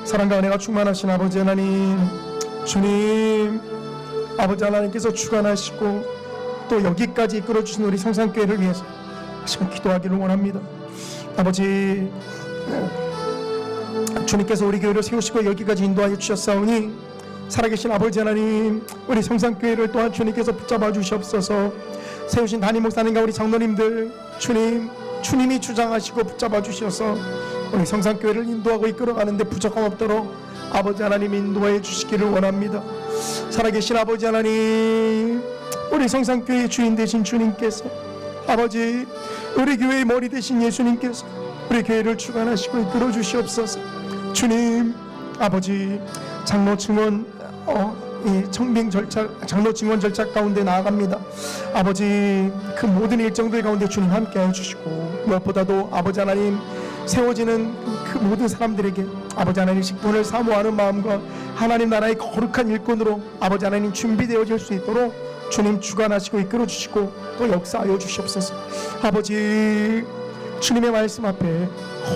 사랑과 은혜가 충만하신 아버지 하나님, 주님, 아버지 하나님께서 주관하시고 또 여기까지 이끌어주신 우리 성산교회를 위해서 시간 기도하기를 원합니다. 아버지, 주님께서 우리 교회를 세우시고 여기까지 인도하여 주셨사오니 살아계신 아버지 하나님, 우리 성산교회를 또한 주님께서 붙잡아 주시옵소서. 세우신 담임 목사님과 우리 장로님들, 주님이 주장하시고 붙잡아 주셔서 우리 성산교회를 인도하고 이끌어가는데 부족함 없도록 아버지 하나님 인도해 주시기를 원합니다. 살아계신 아버지 하나님, 우리 성산교회의 주인 되신 주님께서, 아버지, 우리 교회의 머리 되신 예수님께서 우리 교회를 주관하시고 이끌어 주시옵소서. 주님, 아버지, 장로 증언 청빙 절차, 장로 증언 절차 가운데 나아갑니다. 아버지, 그 모든 일정들 가운데 주님 함께해 주시고, 무엇보다도 아버지 하나님, 세워지는 그 모든 사람들에게 아버지 하나님 직분을 사모하는 마음과 하나님 나라의 거룩한 일꾼으로 아버지 하나님 준비되어질 수 있도록 주님 주관하시고 이끌어 주시고 또 역사하여 주시옵소서. 아버지, 주님의 말씀 앞에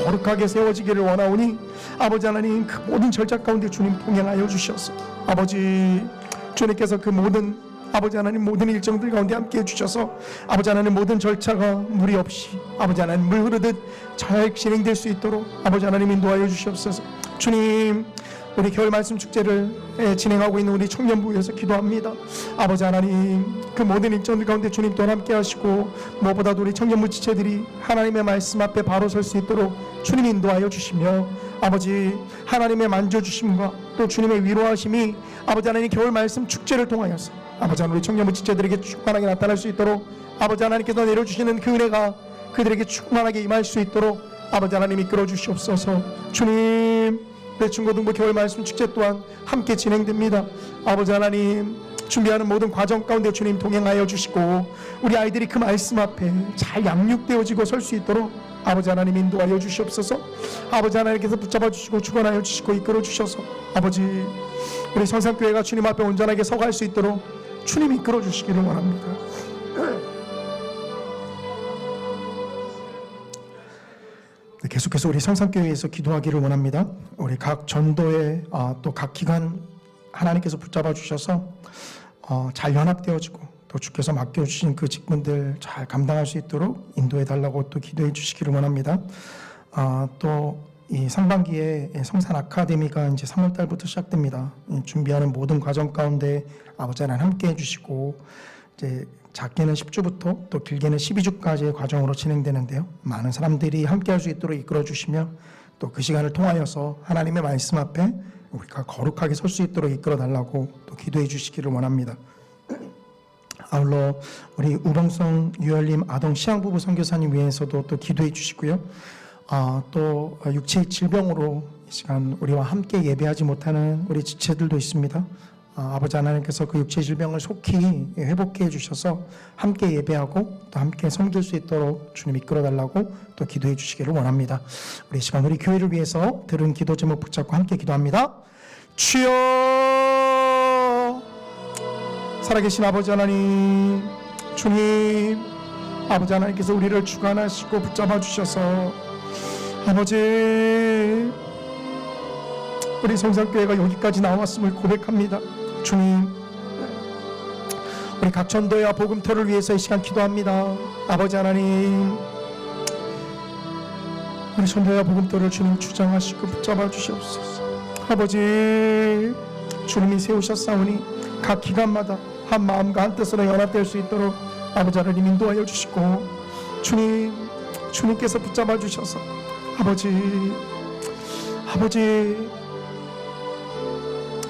거룩하게 세워지기를 원하오니 아버지 하나님, 그 모든 절차 가운데 주님 동행하여 주셔서 아버지, 주님께서 그 모든 아버지 하나님 모든 일정들 가운데 함께 해주셔서 아버지 하나님 모든 절차가 무리 없이 아버지 하나님 물 흐르듯 잘 진행될 수 있도록 아버지 하나님 인도하여 주시옵소서. 주님, 우리 겨울 말씀 축제를 진행하고 있는 우리 청년부 위해서 기도합니다. 아버지 하나님, 그 모든 일정들 가운데 주님 또한 함께 하시고 무엇보다도 우리 청년부 지체들이 하나님의 말씀 앞에 바로 설 수 있도록 주님 인도하여 주시며 아버지 하나님의 만져주심과 또 주님의 위로하심이 아버지 하나님 겨울 말씀 축제를 통하여서 아버지 하나님 우리 청년부 지체들에게 충만하게 나타날 수 있도록 아버지 하나님께서 내려주시는 그 은혜가 그들에게 충만하게 임할 수 있도록 아버지 하나님 이끌어 주시옵소서. 주님, 내 중고등부 겨울 말씀 축제 또한 함께 진행됩니다. 아버지 하나님, 준비하는 모든 과정 가운데 주님 동행하여 주시고 우리 아이들이 그 말씀 앞에 잘 양육되어지고 설 수 있도록 아버지 하나님 인도하여 주시옵소서. 아버지 하나님께서 붙잡아 주시고 주관하여 주시고 이끌어 주셔서 아버지, 우리 성산교회가 주님 앞에 온전하게 서갈 수 있도록 주님 이끌어 주시기를 원합니다. 네, 계속해서 우리 성산교회에서 기도하기를 원합니다. 우리 각 전도회 또 각 기관 하나님께서 붙잡아 주셔서 잘 연합되어지고 또 주께서 맡겨주신 그 직분들 잘 감당할 수 있도록 인도해 달라고 또 기도해 주시기를 원합니다. 또 이 상반기에 성산 아카데미가 이제 3월 달부터 시작됩니다. 준비하는 모든 과정 가운데 아버지 하나님 함께 해주시고 이제 작게는 10주부터 또 길게는 12주까지의 과정으로 진행되는데요. 많은 사람들이 함께할 수 있도록 이끌어 주시며 또 그 시간을 통하여서 하나님의 말씀 앞에 우리가 거룩하게 설 수 있도록 이끌어 달라고 또 기도해 주시기를 원합니다. 아울러 우리 우봉성 유열림 아동 시향부부 선교사님 위해서도 또 기도해 주시고요. 또 육체의 질병으로 이 시간 우리와 함께 예배하지 못하는 우리 지체들도 있습니다. 아버지 하나님께서 그 육체의 질병을 속히 회복해 주셔서 함께 예배하고 또 함께 섬길 수 있도록 주님 이끌어 달라고 또 기도해 주시기를 원합니다. 우리 시간 우리 교회를 위해서 들은 기도 제목 붙잡고 함께 기도합니다. 주여, 살아계신 아버지 하나님, 주님, 아버지 하나님께서 우리를 주관하시고 붙잡아 주셔서 아버지, 우리 성산교회가 여기까지 나왔음을 고백합니다. 주님, 우리 각 전도회와 복음터를 위해서 이 시간 기도합니다. 아버지 하나님, 우리 전도회와 복음터를 주님 주장하시고 붙잡아 주시옵소서. 아버지, 주님이 세우셨사오니 각 기관마다 한 마음과 한 뜻으로 연합될 수 있도록 아버지 하나님 인도하여 주시고 주님께서 붙잡아 주셔서 아버지,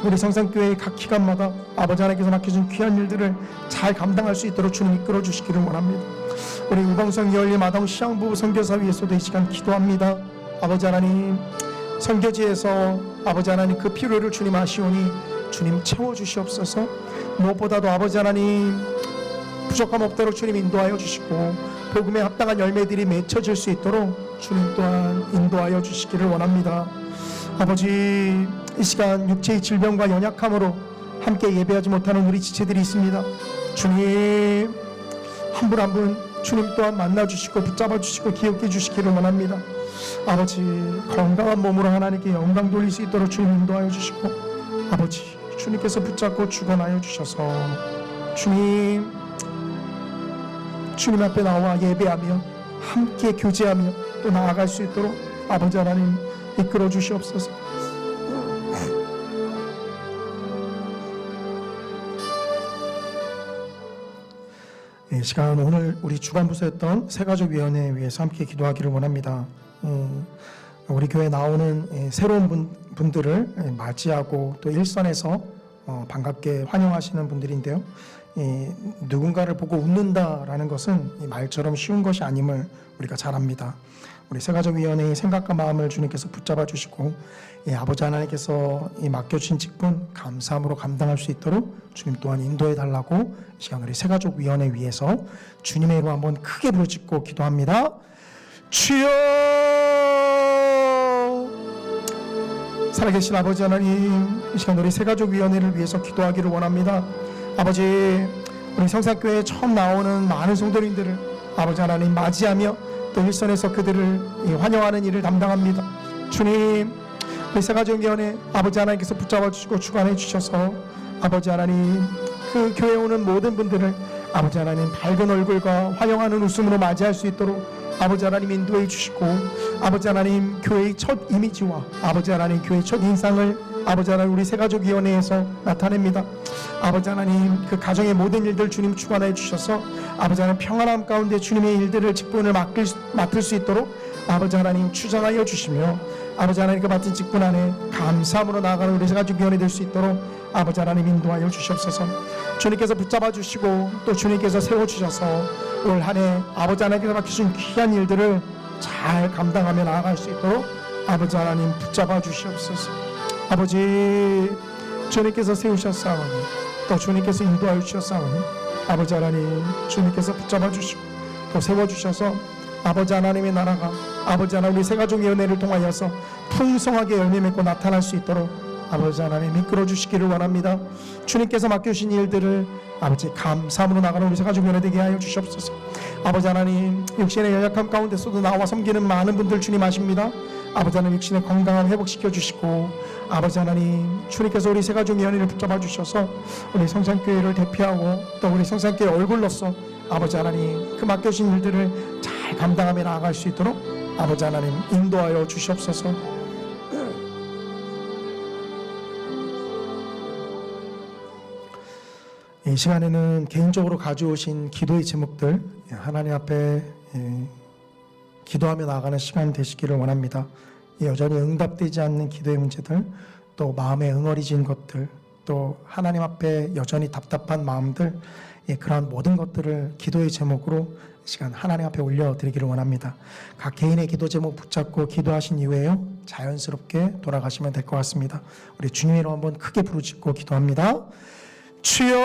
우리 성산교회의 각 기관마다 아버지 하나님께서 맡겨준 귀한 일들을 잘 감당할 수 있도록 주님 이끌어 주시기를 원합니다. 우리 우방성 열림 아동 시향부부 선교사 위에서도 이 시간 기도합니다. 아버지 하나님, 선교지에서 아버지 하나님 그 필요를 주님 아시오니 주님 채워주시옵소서. 무엇보다도 아버지 하나님 부족함 없도록 주님 인도하여 주시고 복음에 합당한 열매들이 맺혀질 수 있도록 주님 또한 인도하여 주시기를 원합니다. 아버지, 이 시간 육체의 질병과 연약함으로 함께 예배하지 못하는 우리 지체들이 있습니다. 주님, 한 분 한 분 주님 또한 만나주시고 붙잡아 주시고 기억해 주시기를 원합니다. 아버지 건강한 몸으로 하나님께 영광 돌릴 수 있도록 주님 인도하여 주시고 아버지 주님께서 붙잡고 주관하여 주셔서 주님 앞에 나와 예배하며 함께 교제하며 또 나아갈 수 있도록 아버지 하나님 이끌어 주시옵소서. 이 시간 오늘 우리 주간부서였던 새가족위원회에 위해서 함께 기도하기를 원합니다. 우리 교회 나오는 새로운 분들을 맞이하고 또 일선에서 반갑게 환영하시는 분들인데요. 누군가를 보고 웃는다라는 것은 이 말처럼 쉬운 것이 아님을 우리가 잘 압니다. 우리 새가족위원회의 생각과 마음을 주님께서 붙잡아 주시고 아버지 하나님께서 이 맡겨주신 직분 감사함으로 감당할 수 있도록 주님 또한 인도해 달라고 이 시간 우리 새가족위원회 위해서 주님의 이름 한번 크게 부르짖고 기도합니다. 주여, 살아계신 아버지 하나님, 이 시간 우리 새가족위원회를 위해서 기도하기를 원합니다. 아버지, 우리 성산교회에 처음 나오는 많은 성도님들을 아버지 하나님 맞이하며 또 일선에서 그들을 환영하는 일을 담당합니다. 주님, 우리 새가족위원회 아버지 하나님께서 붙잡아 주시고 주관해 주셔서 아버지 하나님 그 교회에 오는 모든 분들을 아버지 하나님 밝은 얼굴과 환영하는 웃음으로 맞이할 수 있도록 아버지 하나님 인도해 주시고 아버지 하나님 교회의 첫 이미지와 아버지 하나님 교회의 첫 인상을 아버지 하나님 우리 새가족위원회에서 나타냅니다. 아버지 하나님 그 가정의 모든 일들 주님 주관해 주셔서 아버지 하나님 평안함 가운데 주님의 일들을 직분을 맡을 수 있도록 아버지 하나님 추천하여 주시며 아버지 하나님 그 맡은 직분 안에 감사함으로 나아가는 우리 새가족위원회 될 수 있도록 아버지 하나님 인도하여 주시옵소서. 주님께서 붙잡아 주시고 또 주님께서 세워주셔서 올 한 해 아버지 하나님께서 맡기신 귀한 일들을 잘 감당하며 나아갈 수 있도록 아버지 하나님 붙잡아 주시옵소서. 아버지 주님께서 세우셨사오니 또 주님께서 인도하여 주셨사오니 아버지 하나님 주님께서 붙잡아 주시고 또 세워주셔서 아버지 하나님의 나라가 아버지 하나님 우리 새가족위원회를 통하여서 풍성하게 열매 맺고 나타날 수 있도록 아버지 하나님 이끌어 주시기를 원합니다. 주님께서 맡겨주신 일들을 아버지 감사함으로 나가는 우리 새가족위원회 되게 하여 주시옵소서. 아버지 하나님 육신의 연약함 가운데서도 나와 섬기는 많은 분들 주님 아십니다. 아버지 하나님 육신의 건강을 회복시켜 주시고 아버지 하나님 주님께서 우리 새가족위원회를 붙잡아 주셔서 우리 성산교회를 대표하고 또 우리 성산교회 얼굴로서 아버지 하나님 그 맡겨주신 일들을 잘 감당하며 나아갈 수 있도록 아버지 하나님 인도하여 주시옵소서. 이 시간에는 개인적으로 가져오신 기도의 제목들 하나님 앞에 기도하며 나아가는 시간 되시기를 원합니다. 여전히 응답되지 않는 기도의 문제들, 또 마음에 응어리진 것들, 또 하나님 앞에 여전히 답답한 마음들, 그러한 모든 것들을 기도의 제목으로 시간 하나님 앞에 올려드리기를 원합니다. 각 개인의 기도 제목 붙잡고 기도하신 이후에요 자연스럽게 돌아가시면 될 것 같습니다. 우리 주님의 이름 한번 크게 부르짖고 기도합니다. 주여,